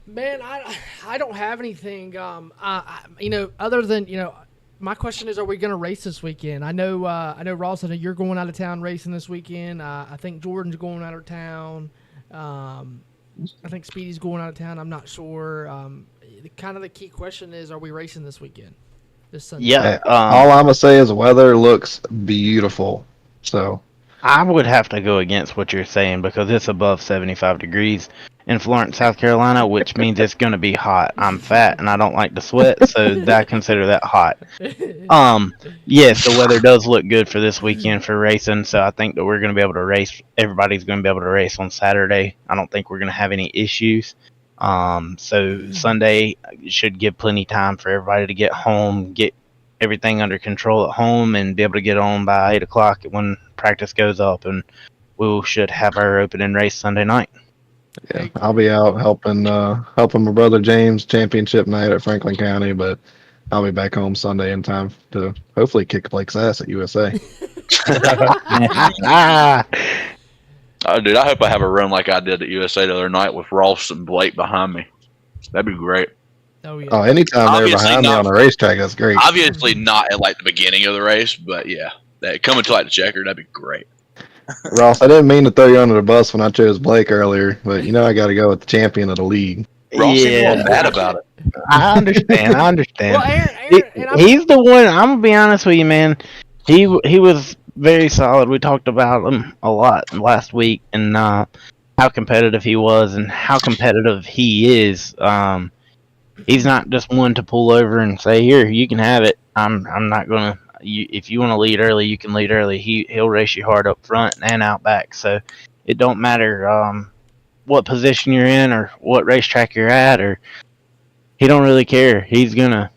Man, I don't have anything. Other than my question is, are we going to race this weekend? I know Ross, I know you're going out of town racing this weekend. I think Jordan's going out of town. I think Speedy's going out of town. I'm not sure. Kind of the key question is, are we racing this weekend? this Sunday. Yeah. All I'm gonna say is the weather looks beautiful. So I would have to go against what you're saying because it's above 75 degrees in Florence, South Carolina, which means it's going to be hot. I'm fat and I don't like to sweat, so I consider that hot. Yes, the weather does look good for this weekend for racing, so I think that we're going to be able to race. Everybody's going to be able to race on Saturday. I don't think we're going to have any issues. So Sunday should give plenty time for everybody to get home, get everything under control at home, and be able to get on by 8 o'clock when practice goes up, and we should have our opening race Sunday night. yeah, I'll be out helping my brother James championship night at Franklin County, but I'll be back home Sunday in time to hopefully kick Blake's ass at USA. Oh, dude, I hope I have a run like I did at USA the other night with Ross and Blake behind me. That'd be great. Oh yeah. Oh, anytime they're Obviously behind me not. on the racetrack, that's great. Obviously not at like the beginning of the race, but yeah, that coming to like the checker, that'd be great. Ross, I didn't mean to throw you under the bus when I chose Blake earlier, but you know I got to go with the champion of the league. Ross seemed a little mad about it. I understand. Well, Aaron, and I'm, He's the one. I'm gonna be honest with you, man. He was very solid. We talked about him a lot last week, and how competitive he was, and how competitive he is. He's not just one to pull over and say, "Here, you can have it." I'm not gonna. If you want to lead early, you can lead early. He'll race you hard up front and out back. So it don't matter what position you're in or what racetrack you're at, or he don't really care. He's gonna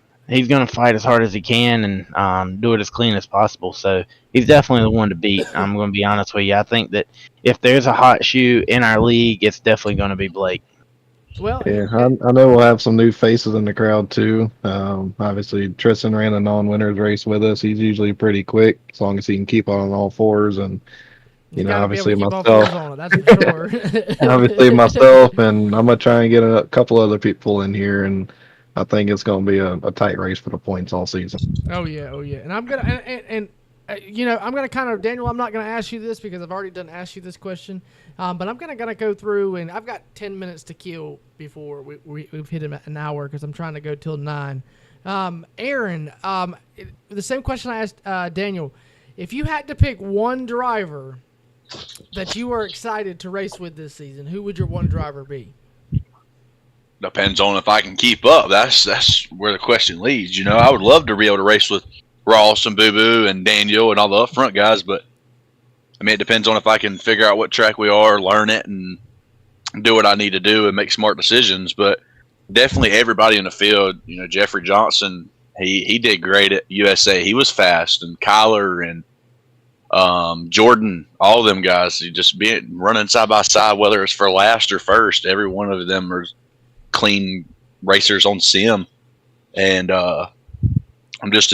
fight as hard as he can and do it as clean as possible. So he's definitely the one to beat. I'm gonna be honest with you. I think that if there's a hot shoe in our league, it's definitely gonna be Blake. well, Yeah, I know we'll have some new faces in the crowd too. Obviously, Tristan ran a non-winners race with us. He's usually pretty quick as long as he can keep on all fours. And you know, gotta be able obviously to keep myself. all fours on it, that's for sure. obviously myself, and I'm gonna try and get a couple other people in here, and I think it's gonna be a tight race for the points all season. Oh yeah, and I'm gonna and you know, I'm gonna kind of, Daniel, I'm not gonna ask you this because I've already done asked you this question, but I'm gonna go through, and I've got 10 minutes to kill before we've hit an hour because I'm trying to go till 9. Aaron, the same question I asked Daniel. If you had to pick one driver that you are excited to race with this season, who would your one driver be? Depends on if I can keep up. That's where the question leads. You know, I would love to be able to race with Ross and Boo Boo and Daniel and all the up front guys, but I mean, it depends on if I can figure out what track we are, learn it, and do what I need to do and make smart decisions. But definitely everybody in the field, you know, Jeffrey Johnson, he did great at USA. He was fast, and Kyler and Jordan, all of them guys, just being running side by side, whether it's for last or first. Every one of them are clean racers on sim, and I'm just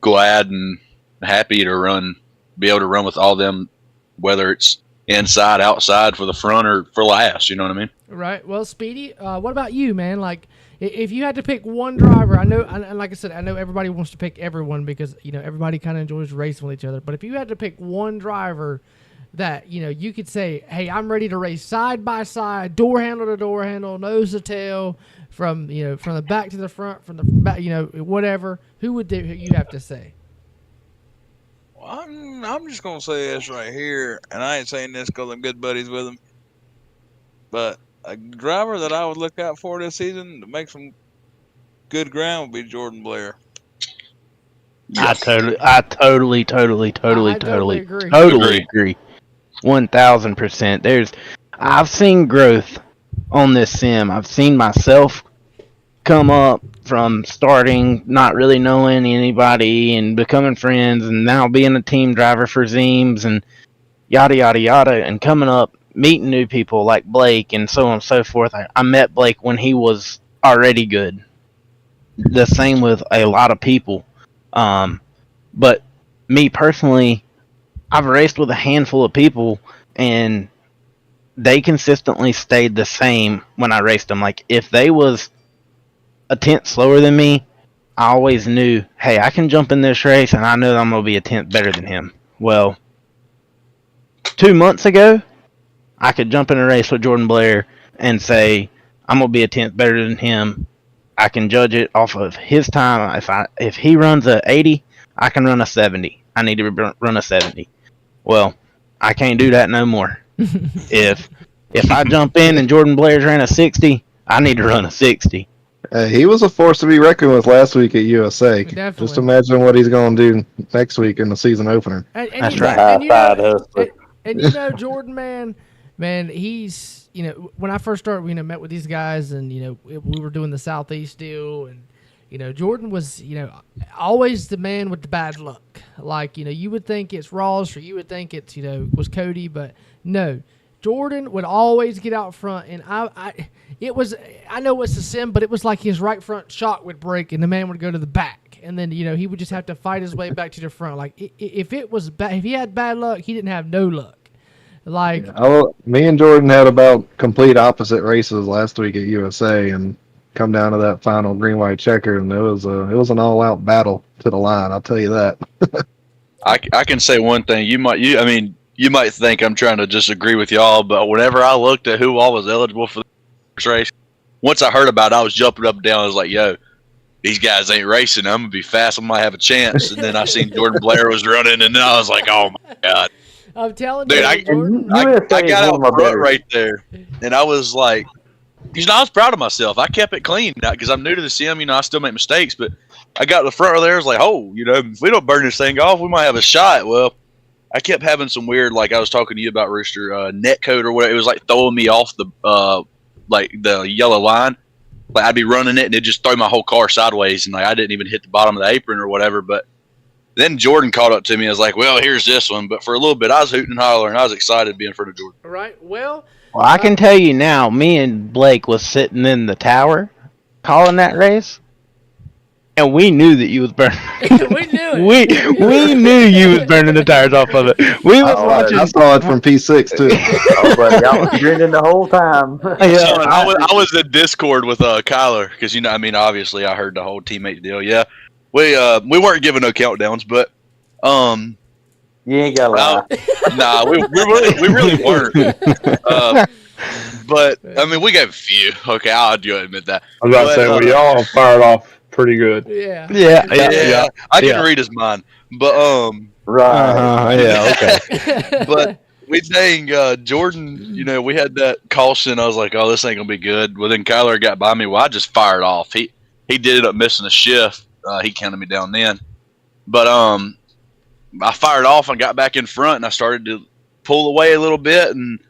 glad and happy to be able to run with all them, whether it's inside, outside, for the front or for last. You know what I mean? Right. Well, Speedy, what about you, man? Like, if you had to pick one driver, I know, and like I said, I know everybody wants to pick everyone because, you know, everybody kind of enjoys racing with each other. But if you had to pick one driver that, you know, you could say, hey, I'm ready to race side by side, door handle to door handle, nose to tail, from the back to the front, from the back, you know, whatever, who would you have to say? Well, I'm just gonna say this right here, and I ain't saying this because I'm good buddies with him. But a driver that I would look out for this season to make some good ground would be Jordan Blair. I totally agree. agree. 1000%. I've seen growth on this sim. I've seen myself come up from starting not really knowing anybody and becoming friends, and now being a team driver for Zeems and yada yada yada, and coming up meeting new people like Blake and so on and so forth. I met Blake when he was already good. The same with a lot of people. But me personally, I've raced with a handful of people, and they consistently stayed the same when I raced them. Like, if they was a tenth slower than me, I always knew, hey, I can jump in this race, and I know I'm going to be a tenth better than him. Well, 2 months ago, I could jump in a race with Jordan Blair and say, I'm going to be a tenth better than him, I can judge it off of his time. If he runs a 80, I can run a 70. I need to run a 70. Well, I can't do that no more. if I jump in and Jordan Blair's ran a 60, I need to run a 60. He was a force to be reckoned with last week at USA. Definitely. Just imagine what he's going to do next week in the season opener. That's you, right. And you know, Jordan, man, he's, you know, when I first started, met with these guys, and we were doing the Southeast deal, and Jordan was, always the man with the bad luck. Like, you would think it's Ross, or you would think it's, was Cody, but no. Jordan would always get out front, and I know it's a sim, but it was like his right front shock would break, and the man would go to the back, and then he would just have to fight his way back to the front. Like if he had bad luck, he didn't have no luck. Like me and Jordan had about complete opposite races last week at USA, and come down to that final green white checker, and it was an all out battle to the line. I'll tell you that. I can say one thing. You might think I'm trying to disagree with y'all, but whenever I looked at who all was eligible for the first race, once I heard about it, I was jumping up and down. I was like, yo, these guys ain't racing. I'm going to be fast. I might have a chance. And then I seen Jordan Blair was running, and then I was like, oh, my God. I'm telling Dude, you, I Jordan. got out front right there, and I was like, I was proud of myself. I kept it clean because I'm new to the sim. I still make mistakes, but I got to the front there. I was like, oh, if we don't burn this thing off, we might have a shot. Well, I kept having some weird, like I was talking to you about, Rooster, net code or whatever. It was like throwing me off the yellow line. Like I'd be running it and it'd just throw my whole car sideways, and like I didn't even hit the bottom of the apron or whatever. But then Jordan caught up to me. I was like, well, here's this one. But for a little bit, I was hooting and hollering. I was excited to be in front of Jordan. Right. Well, I can tell you now, me and Blake was sitting in the tower calling that race, and we knew that you was burning. we knew it. we knew you was burning the tires off of it. We was watching. I saw it from P6 too. Oh, buddy, y'all was grinning the whole time. Yeah, I was in Discord with Kyler because obviously I heard the whole teammate deal. Yeah, we weren't giving no countdowns, but you ain't got to lie. nah, we really weren't. But we gave a few. Okay, I do admit that. I was about to say, well, y'all fired off pretty good. Yeah. Yeah. I can read his mind, but Right. Yeah. Okay. but we dang Jordan. We had that caution. I was like, oh, this ain't gonna be good. Well, then Kyler got by me. Well, I just fired off. He did end up missing a shift. He counted me down then, but I fired off and got back in front, and I started to pull away a little bit, and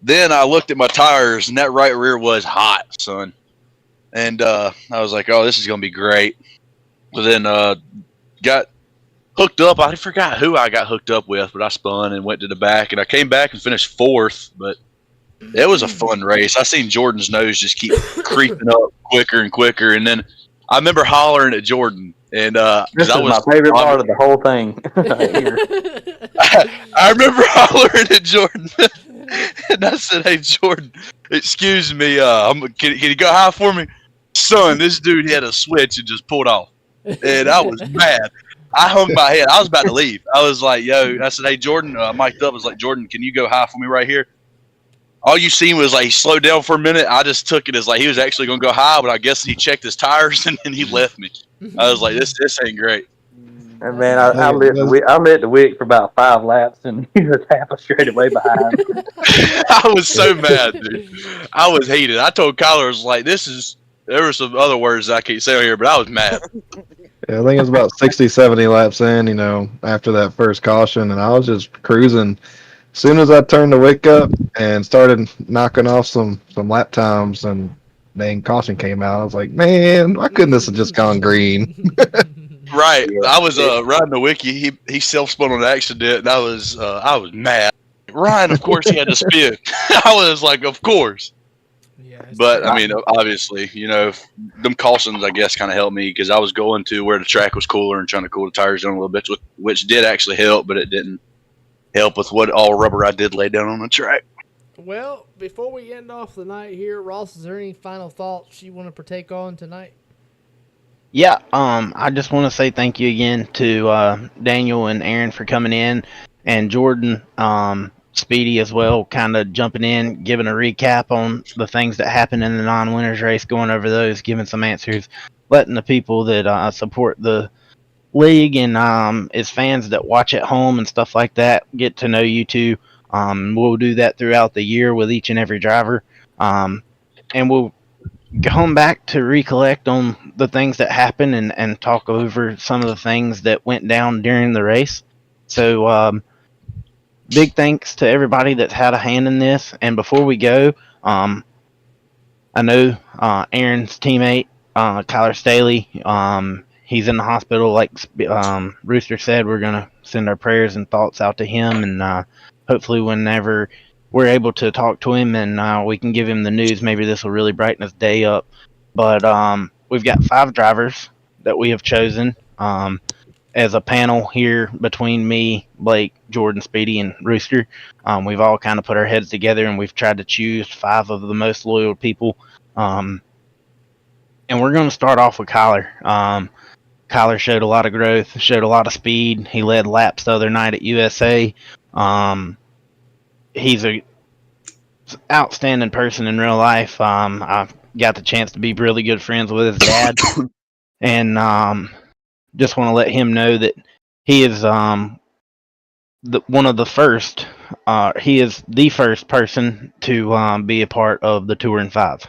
then I looked at my tires, and that right rear was hot, son. And I was like, oh, this is going to be great. So then got hooked up. I forgot who I got hooked up with, but I spun and went to the back, and I came back and finished fourth. But it was a fun race. I seen Jordan's nose just keep creeping up quicker and quicker. And then I remember hollering at Jordan. And this is my favorite part of the whole thing. I remember hollering at Jordan. And I said, hey, Jordan, excuse me. Can you go high for me? Son, this dude had a switch and just pulled off. And I was mad. I hung my head. I was about to leave. I was like, yo. I said, hey, Jordan. I mic'd up. I was like, Jordan, can you go high for me right here? All you seen was like he slowed down for a minute. I just took it as like he was actually going to go high, but I guess he checked his tires and then he left me. I was like, this ain't great. And man, I lit the wick for about 5 laps, and he was half a straightaway behind. I was so mad, dude. I was heated. I told Kyler, I was like, there were some other words I can't say here, but I was mad. Yeah, I think it was about 60, 70 laps in, after that first caution, and I was just cruising. As soon as I turned the wick up and started knocking off some lap times, and then caution came out, I was like, man, why couldn't this have just gone green? Right. I was riding the wiki. He self-spun on accident, and I was mad. Ryan, of course, he had to spin. I was like, of course. Yeah, but obviously, them cautions, I guess, kind of helped me because I was going to where the track was cooler and trying to cool the tires down a little bit, which did actually help, but it didn't help with what all rubber I did lay down on the track. Well, before we end off the night here, Ross, is there any final thoughts you want to partake on tonight? Yeah, I just want to say thank you again to Daniel and Aaron for coming in, and Jordan. Speedy as well, kind of jumping in, giving a recap on the things that happened in the non-winners race, going over those, giving some answers, letting the people that support the league and as fans that watch at home and stuff like that get to know you too. We'll do that throughout the year with each and every driver, and we'll come back to recollect on the things that happened and talk over some of the things that went down during the race. So big thanks to everybody that's had a hand in this. And before we go, I know Aaron's teammate, Kyler Staley, he's in the hospital. Like Rooster said, we're going to send our prayers and thoughts out to him. And hopefully whenever we're able to talk to him and we can give him the news, maybe this will really brighten his day up. But we've got 5 drivers that we have chosen as a panel here between me, Blake, Jordan, Speedy, and Rooster. We've all kind of put our heads together and we've tried to choose 5 of the most loyal people. And we're going to start off with Kyler. Kyler showed a lot of growth, showed a lot of speed. He led laps the other night at USA. He's a outstanding person in real life. I got the chance to be really good friends with his dad. And just want to let him know that he is one of the first. He is the first person to be a part of the Touring 5.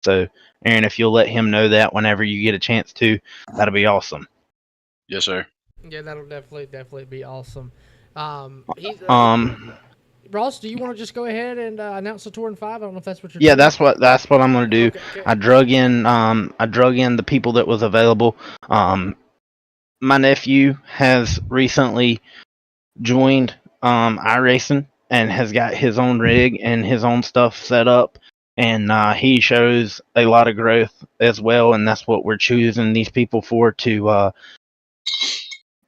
So, Aaron, if you'll let him know that whenever you get a chance to, that'll be awesome. Yes, sir. Yeah, that'll definitely be awesome. Ross, do you want to just go ahead and announce the Touring 5? I don't know if that's what you're doing. That's what I'm going to do. Okay. I drug in the people that was available. My nephew has recently joined iRacing and has got his own rig and his own stuff set up, and he shows a lot of growth as well, and that's what we're choosing these people for, to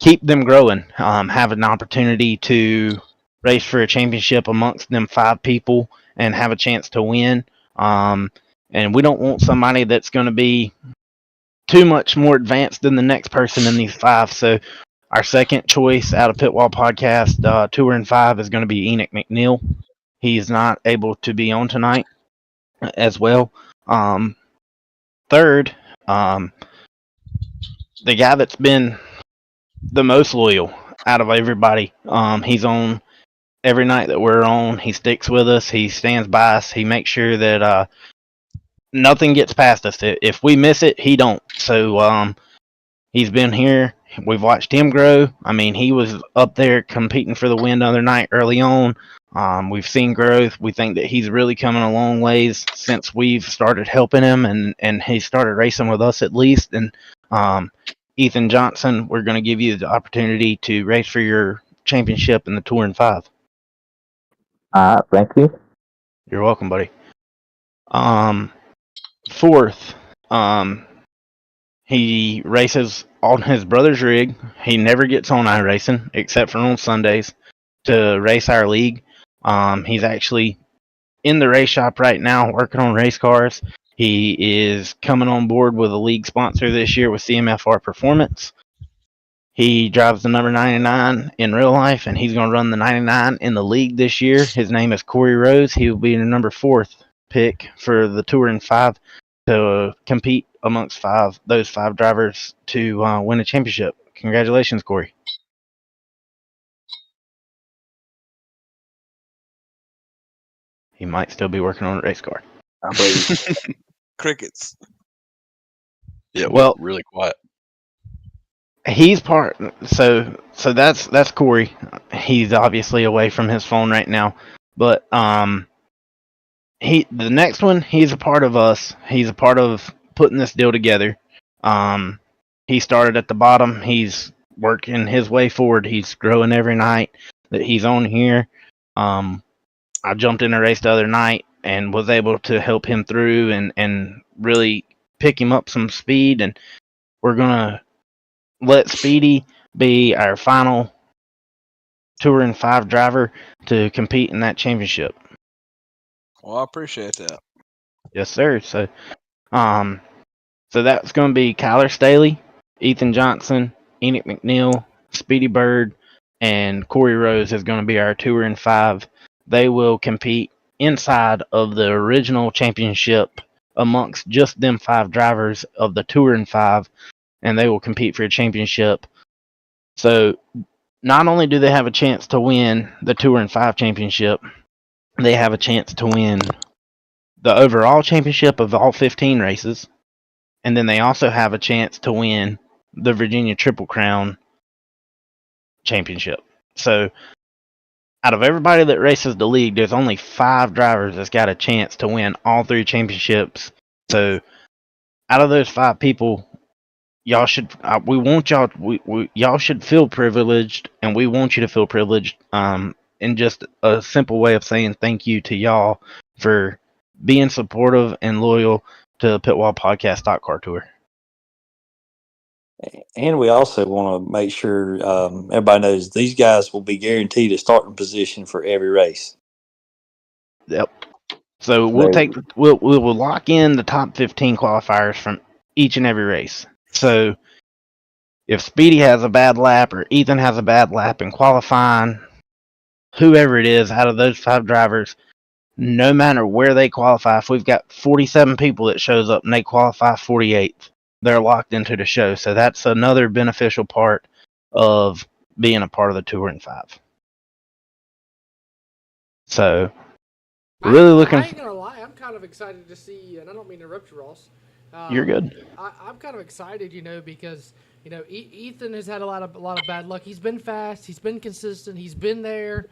keep them growing, have an opportunity to race for a championship amongst them 5 people and have a chance to win. And we don't want somebody that's going to be too much more advanced than the next person in these 5. So our second choice out of Pitwall Podcast, Touring 5, is going to be Enoch McNeil. He's not able to be on tonight as well. Third, the guy that's been the most loyal out of everybody. He's on every night that we're on. He sticks with us. He stands by us. He makes sure that nothing gets past us. If we miss it, he don't. So he's been here. We've watched him grow. I mean, he was up there competing for the win the other night early on. We've seen growth. We think that he's really coming a long ways since we've started helping him, and he started racing with us at least. And Ethan Johnson, we're going to give you the opportunity to race for your championship in the Touring 5. Thank you. You're welcome, buddy. Fourth, he races on his brother's rig. He never gets on iRacing except for on Sundays to race our league. He's actually in the race shop right now working on race cars. He is coming on board with a league sponsor this year with CMFR Performance. He drives the number 99 in real life, and he's going to run the 99 in the league this year. His name is Corey Rose. He will be the number 4th pick for the Touring 5 to compete amongst those 5 drivers to win a championship. Congratulations, Corey. He might still be working on a race car. I believe. Crickets. Yeah, Well- really quiet. He's part. So that's Corey. He's obviously away from his phone right now, but the next one, he's a part of us. He's a part of putting this deal together. He started at the bottom. He's working his way forward. He's growing every night that he's on here. I jumped in a race the other night and was able to help him through and really pick him up some speed. And we're gonna let Speedy be our final Touring 5 driver to compete in that championship. Well, I appreciate that. Yes, sir. So that's going to be Kyler Staley, Ethan Johnson, Enoch McNeil, Speedy Bird, and Corey Rose is going to be our Touring 5 they will compete inside of the original championship amongst just them 5 drivers of the Tour and 5, and they will compete for a championship. So not only do they have a chance to win the Tour and 5 championship, they have a chance to win the overall championship of all 15 races, and then they also have a chance to win the Virginia Triple Crown championship. So out of everybody that races the league, there's only 5 drivers that's got a chance to win all 3 championships. So out of those 5 people, y'all should we want y'all y'all should feel privileged, and we want you to feel privileged. In just a simple way of saying thank you to y'all for being supportive and loyal to Pitwall Podcast Stock Car Tour. And we also want to make sure everybody knows these guys will be guaranteed a starting position for every race. Yep. So we will lock in the top 15 qualifiers from each and every race. So if Speedy has a bad lap or Ethan has a bad lap in qualifying, whoever it is out of those 5 drivers, no matter where they qualify, if we've got 47 people that shows up and they qualify 48th, they're locked into the show. So that's another beneficial part of being a part of the Tour and 5. So really looking. I ain't gonna lie, I'm kind of excited to see, and I don't mean to interrupt you, Ross. You're good. I'm kind of excited, because Ethan has had a lot of bad luck. He's been fast, he's been consistent, he's been there.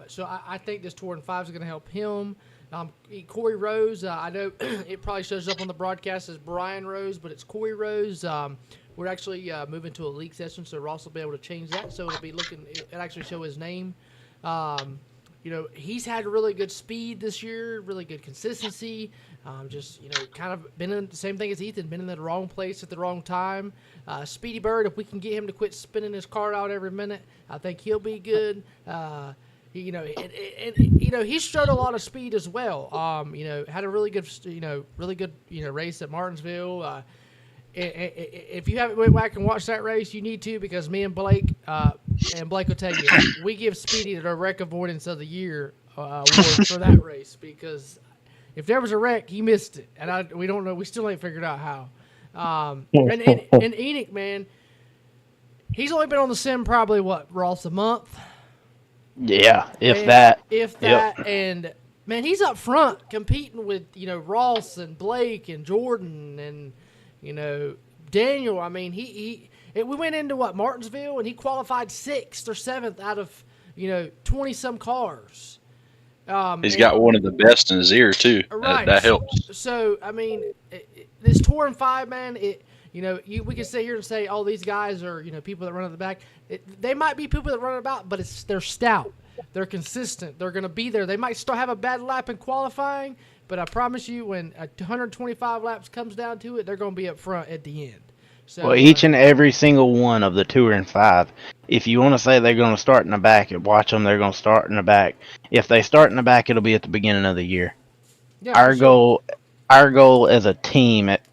So I think this Tour and 5 is going to help him. Corey Rose, I know it probably shows up on the broadcast as Brian Rose, but it's Corey Rose. We're actually moving to a league session, so Ross will be able to change that. So it'll actually show his name. He's had really good speed this year, really good consistency. Kind of been in the same thing as Ethan, been in the wrong place at the wrong time. Speedy Bird, if we can get him to quit spinning his car out every minute, I think he'll be good. He showed a lot of speed as well. Had a really good race at Martinsville. If you haven't went back and watched that race, you need to, because me and Blake will tell you, we give Speedy the wreck avoidance of the year award for that race, because if there was a wreck, he missed it, and we don't know. We still ain't figured out how. And Enoch, man, he's only been on the sim probably Ross, a month. Yeah, if that. Yep. And man, he's up front competing with Ross and Blake and Jordan and Daniel. I mean, we went into Martinsville, and he qualified 6th or 7th out of 20 some cars. He's got one of the best in his ear too. Right. That helps. So I mean, this Tour and 5, man, we can sit here and say, oh, these guys are, people that run at the back. They might be people that run about, but they're stout. They're consistent. They're going to be there. They might still have a bad lap in qualifying, but I promise you, when 125 laps comes down to it, they're going to be up front at the end. So, each and every single one of the Tour and 5, if you want to say they're going to start in the back, watch them, they're going to start in the back. If they start in the back, it'll be at the beginning of the year. Yeah, our goal as a team at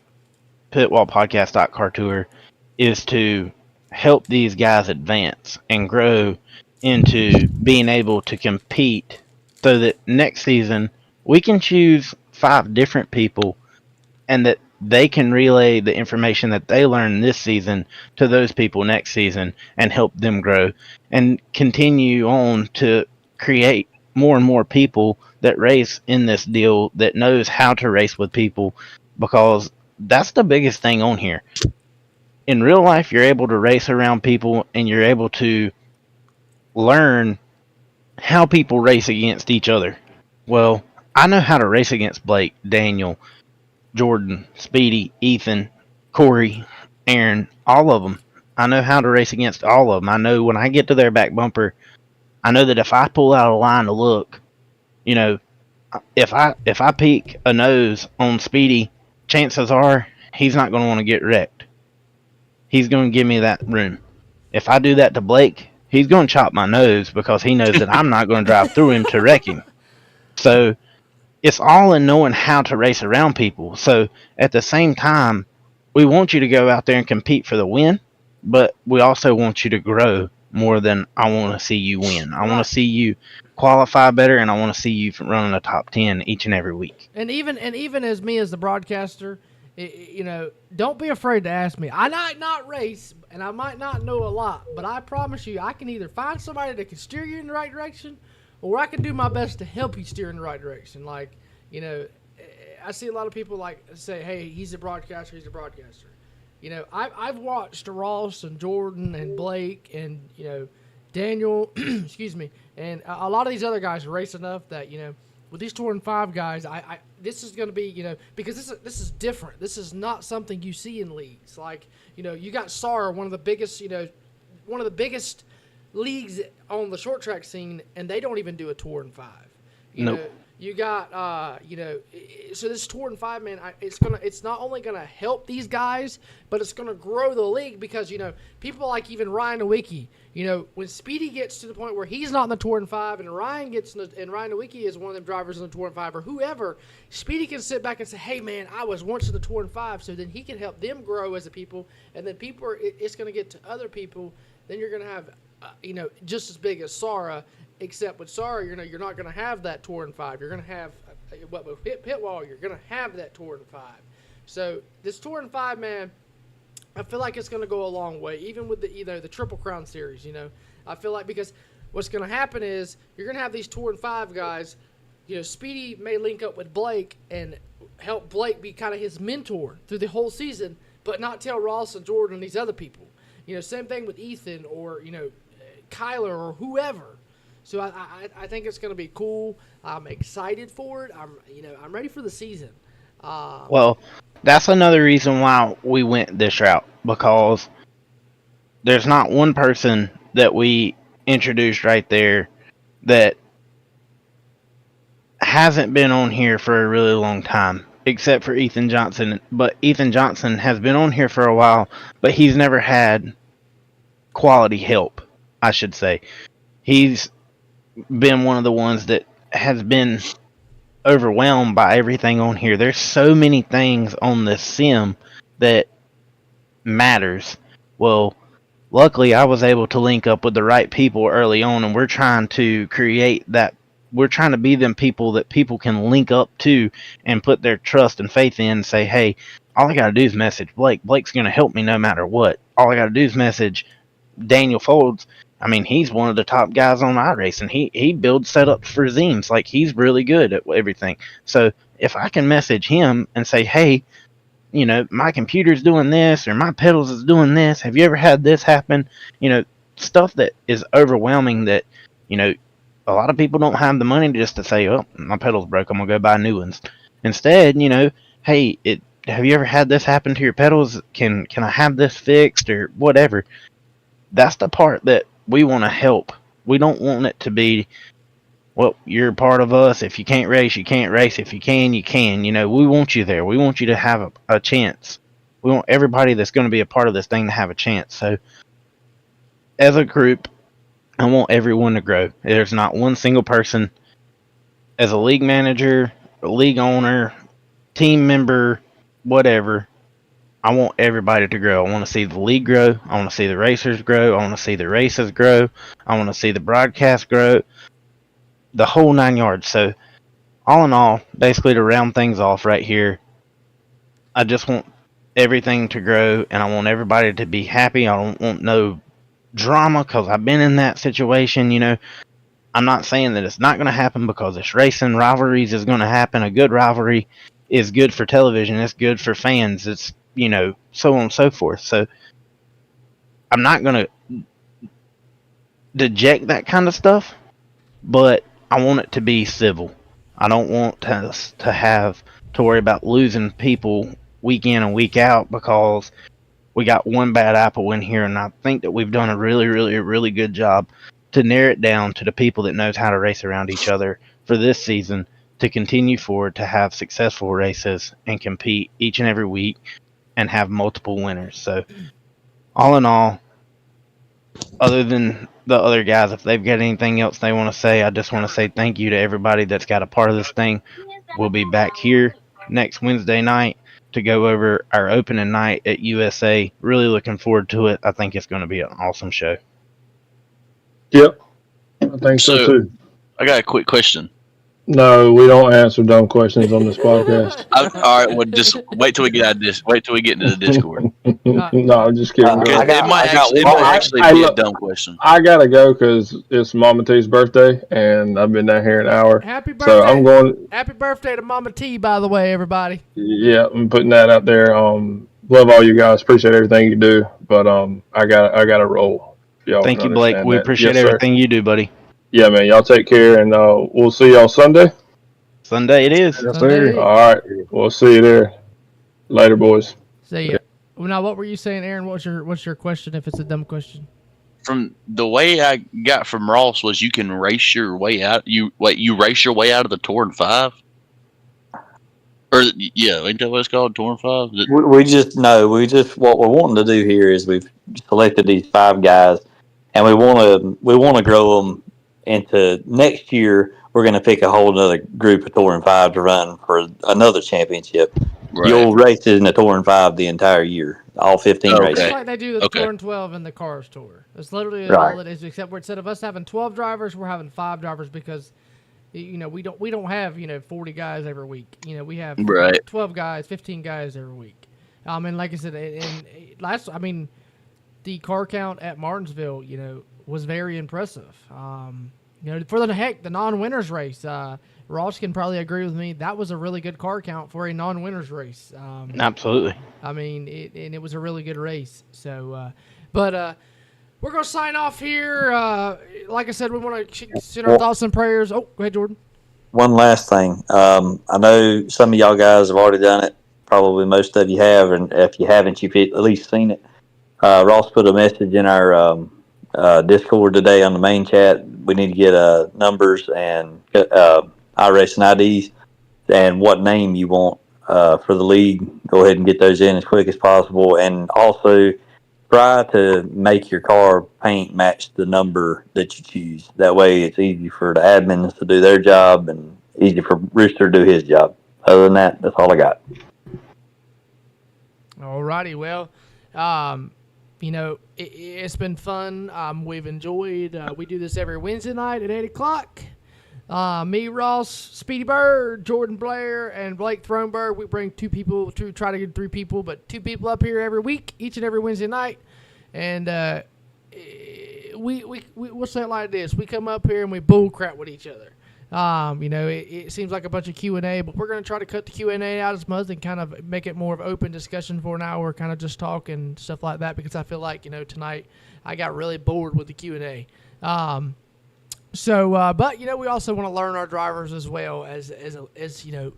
Pitwall Podcast Car Tour is to help these guys advance and grow into being able to compete, so that next season we can choose 5 different people, and that they can relay the information that they learn this season to those people next season and help them grow, and continue on to create more and more people that race in this deal, that knows how to race with people, because that's the biggest thing on here. In real life, you're able to race around people, and you're able to learn how people race against each other. Well, I know how to race against Blake, Daniel, Jordan, Speedy, Ethan, Corey, Aaron, all of them. I know how to race against all of them. I know when I get to their back bumper, I know that if I pull out a line to look, if I peek a nose on Speedy, chances are he's not going to want to get wrecked. He's going to give me that room. If I do that to Blake, he's going to chop my nose, because he knows that I'm not going to drive through him to wreck him. So it's all in knowing how to race around people. So at the same time, we want you to go out there and compete for the win, but we also want you to grow more than I want to see you win. I want to see you qualify better, and I want to see you running the top 10 each and every week. And even as me as the broadcaster, don't be afraid to ask me. I might not race, and I might not know a lot, but I promise you, I can either find somebody that can steer you in the right direction, or I can do my best to help you steer in the right direction. Like, I see a lot of people like say, "Hey, he's a broadcaster. He's a broadcaster." I've watched Ross and Jordan and Blake and Daniel, excuse me, and a lot of these other guys race enough that with these Tour and 5 guys, this is going to be because this is different. This is not something you see in leagues. Like you got SAR, one of the biggest leagues on the short track scene, and they don't even do a Tour and 5. Nope. You got, so this Tour and 5, man, it's not only gonna help these guys, but it's gonna grow the league because people like even Ryan Nowicki, when Speedy gets to the point where he's not in the Tour and 5, and Ryan Nowicki is one of them drivers in the Tour and 5, or whoever, Speedy can sit back and say, "Hey, man, I was once in the Tour and 5," so then he can help them grow as a people, and then it's gonna get to other people. Then you're gonna have, just as big as Sara. Except with Sara, you're not going to have that Tour and 5. You're going to have with Pitwall. You're going to have that Tour and 5. So this Tour and 5, man, I feel like it's going to go a long way. Even with the Triple Crown Series, I feel like because what's going to happen is you're going to have these Tour and 5 guys. Speedy may link up with Blake and help Blake be kind of his mentor through the whole season, but not tell Ross and Jordan and these other people. Same thing with Ethan or Kyler or whoever. So I think it's going to be cool. I'm excited for it. I'm ready for the season. Well, that's another reason why we went this route, because there's not one person that we introduced right there that hasn't been on here for a really long time, except for Ethan Johnson. But Ethan Johnson has been on here for a while, but he's never had quality help, I should say. He's been one of the ones that has been overwhelmed by everything on here. There's so many things on this sim that matters. Well, luckily I was able to link up with the right people early on, and we're trying to create that. We're trying to be them people that people can link up to and put their trust and faith in and say, "Hey, all I got to do is message Blake. Blake's going to help me no matter what. All I got to do is message Daniel Folds. I mean, he's one of the top guys on iRacing. He builds setups for Zines. Like, he's really good at everything. So if I can message him and say, "Hey, my computer's doing this, or my pedals is doing this. Have you ever had this happen?" Stuff that is overwhelming that, a lot of people don't have the money just to say, "Oh, my pedals broke. I'm going to go buy new ones." Instead, "Hey, have you ever had this happen to your pedals? Can I have this fixed?" or whatever. That's the part that we want to help. We don't want it to be, "Well, you're a part of us. If you can't race, you can't race. If you can, you can." We want you there. We want you to have a chance. We want everybody that's going to be a part of this thing to have a chance. So, as a group, I want everyone to grow. There's not one single person, as a league manager, a league owner, team member, whatever. I want everybody to grow. I want to see the league grow. I want to see the racers grow. I want to see the races grow. I want to see the broadcast grow. The whole 9 yards. So, all in all, basically to round things off right here, I just want everything to grow, and I want everybody to be happy. I don't want no drama, because I've been in that situation. I'm not saying that it's not going to happen, because it's racing. Rivalries is going to happen. A good rivalry is good for television. It's good for fans. It's so on and so forth. So I'm not going to deject that kind of stuff, but I want it to be civil. I don't want us to have to worry about losing people week in and week out because we got one bad apple in here, and I think that we've done a really, really, really good job to narrow it down to the people that knows how to race around each other for this season, to continue forward, to have successful races and compete each and every week and have multiple winners. So, all in all, other than the other guys, if they've got anything else they want to say, I just want to say thank you to everybody that's got a part of this thing. We'll be back here next Wednesday night to go over our opening night at USA. Really looking forward to it. I think it's going to be an awesome show. Yep, I think so So- too. I got a quick question. No, we don't answer dumb questions on this podcast. All right, well, just wait till we get out of this. Wait till we get into the Discord. No, I'm just kidding. I girl. It might actually I be a look- dumb question. I gotta go because it's Mama T's birthday, and I've been down here an hour. Happy birthday! So I'm going. Happy birthday to Mama T, by the way, everybody. Yeah, I'm putting that out there. Love all you guys. Appreciate everything you do, but I gotta roll. Y'all Thank can you, Blake. understand We that. appreciate Yes, sir. everything you do, buddy. Yeah, man. Y'all take care, and we'll see y'all Sunday. Sunday it is. Yes, Sunday. sir. All right, we'll see you there. Later, boys. See ya. Well, now, what were you saying, Aaron? What's your question? If it's a dumb question. From the way I got from Ross was you can race your way out. You race your way out of the Torn 5? Or yeah, ain't that what it's called, Torn 5? We just what we're wanting to do here is we've selected these 5 guys, and we want to grow them into next year. We're going to pick a whole other group of Touring 5 to run for another championship. Right. You'll race in the Touring 5 the entire year, all 15 Okay. Just races. like they do the Okay. Tour and 12 and the Cars Tour. That's literally Right. all it is. Except where instead of us having 12 drivers, we're having 5 drivers because we don't have 40 guys every week. We have Right. 12 guys, 15 guys every week. And like I said, the car count at Martinsville, was very impressive. For the non-winners race, Ross can probably agree with me. That was a really good car count for a non-winners race. Absolutely. It was a really good race. So, but we're gonna sign off here. Like I said, we want to send our thoughts and prayers. Oh, go ahead, Jordan. One last thing. I know some of y'all guys have already done it. Probably most of you have, and if you haven't, you've at least seen it. Ross put a message in our Discord today on the main chat. We need to get numbers and iRacing IDs and what name you want for the league. Go ahead and get those in as quick as possible, and also try to make your car paint match the number that you choose. That way it's easy for the admins to do their job and easy for Rooster to do his job. Other than that, that's all I got. Alrighty, well, it's been fun. We've enjoyed. We do this every Wednesday night at 8 o'clock. Me, Ross, Speedy Bird, Jordan Blair, and Blake Thronberg. We bring 2 people to try to get 3 people, but 2 people up here every week, each and every Wednesday night. And we'll say it like this: we come up here and we bull crap with each other. It seems like a bunch of Q&A, but we're going to try to cut the Q&A out as much and kind of make it more of open discussion for an hour, kind of just talk and stuff like that, because I feel like, tonight I got really bored with the Q&A. But we also want to learn our drivers as well as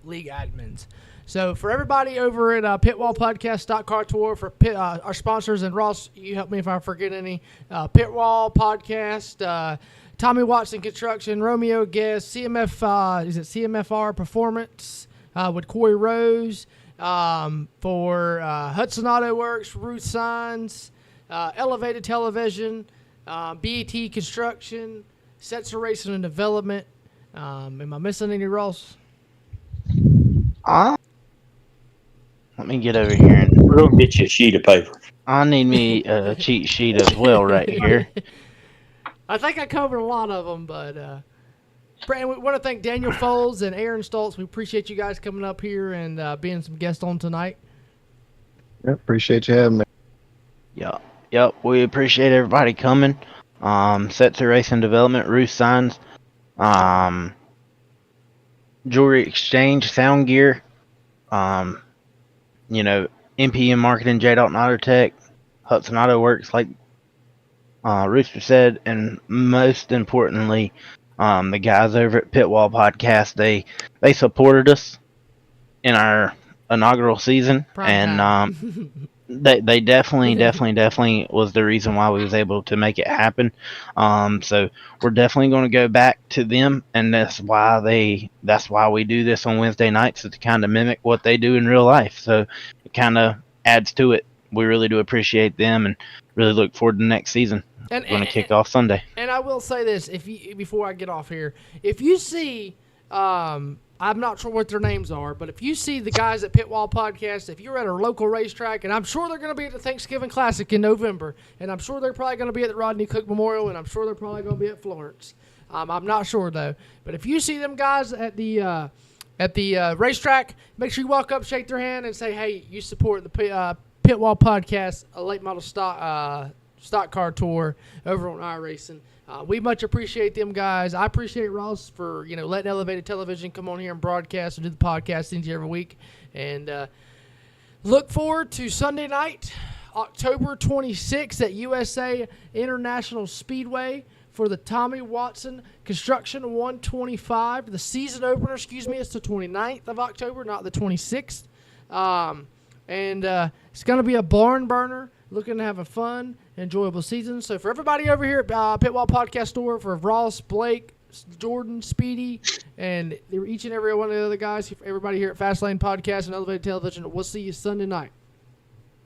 league admins. So for everybody over at pitwallpodcast.car for our sponsors, and Ross, you help me if I forget any, Pitwall Podcast, Tommy Watson Construction, Romeo Guest, CMFR Performance with Corey Rose, for Hudson Auto Works, Ruth Signs, Elevated Television, BET Construction, Setzer Racing and Development. Am I missing any, Ross? Let me get over here and We're going to get you a sheet of paper. I need me a cheat sheet as well right here. I think I covered a lot of them, but Brandon, we want to thank Daniel Foles and Aaron Stoltz. We appreciate you guys coming up here and being some guests on tonight. Yeah, appreciate you having me. Yep. We appreciate everybody coming. Setzer Racing Development, Ruth Signs, Jewelry Exchange, Sound Gear, MPM Marketing, J. Dalton Auto Tech, Hudson Auto Works, like Rooster said, and most importantly, the guys over at Pitwall Podcast. They supported us in our inaugural season, they definitely was the reason why we was able to make it happen. So we're definitely going to go back to them, and that's why we do this on Wednesday nights, is to kind of mimic what they do in real life. So it kind of adds to it. We really do appreciate them and really look forward to next season. We're going to kick off Sunday. And I will say this, before I get off here, if you see I'm not sure what their names are, but if you see the guys at Pitwall Podcast, if you're at a local racetrack, and I'm sure they're going to be at the Thanksgiving Classic in November, and I'm sure they're probably going to be at the Rodney Cook Memorial, and I'm sure they're probably going to be at Florence. I'm not sure though, but if you see them guys at the racetrack, make sure you walk up, shake their hand, and say, "Hey, you support the Pitwall Podcast, a late model stock car tour over on iRacing." We much appreciate them guys. I appreciate Ross for letting Elevated Television come on here and broadcast and do the podcasting every week. And look forward to Sunday night, October 26th at USA International Speedway for the Tommy Watson Construction 125. The season opener, is the 29th of October, not the 26th. And it's going to be a barn burner. Looking to have a fun, enjoyable season. So for everybody over here at Pitwall Podcast Store, for Ross, Blake, Jordan, Speedy, and each and every one of the other guys, everybody here at Fastlane Podcast and Elevated Television, we'll see you Sunday night.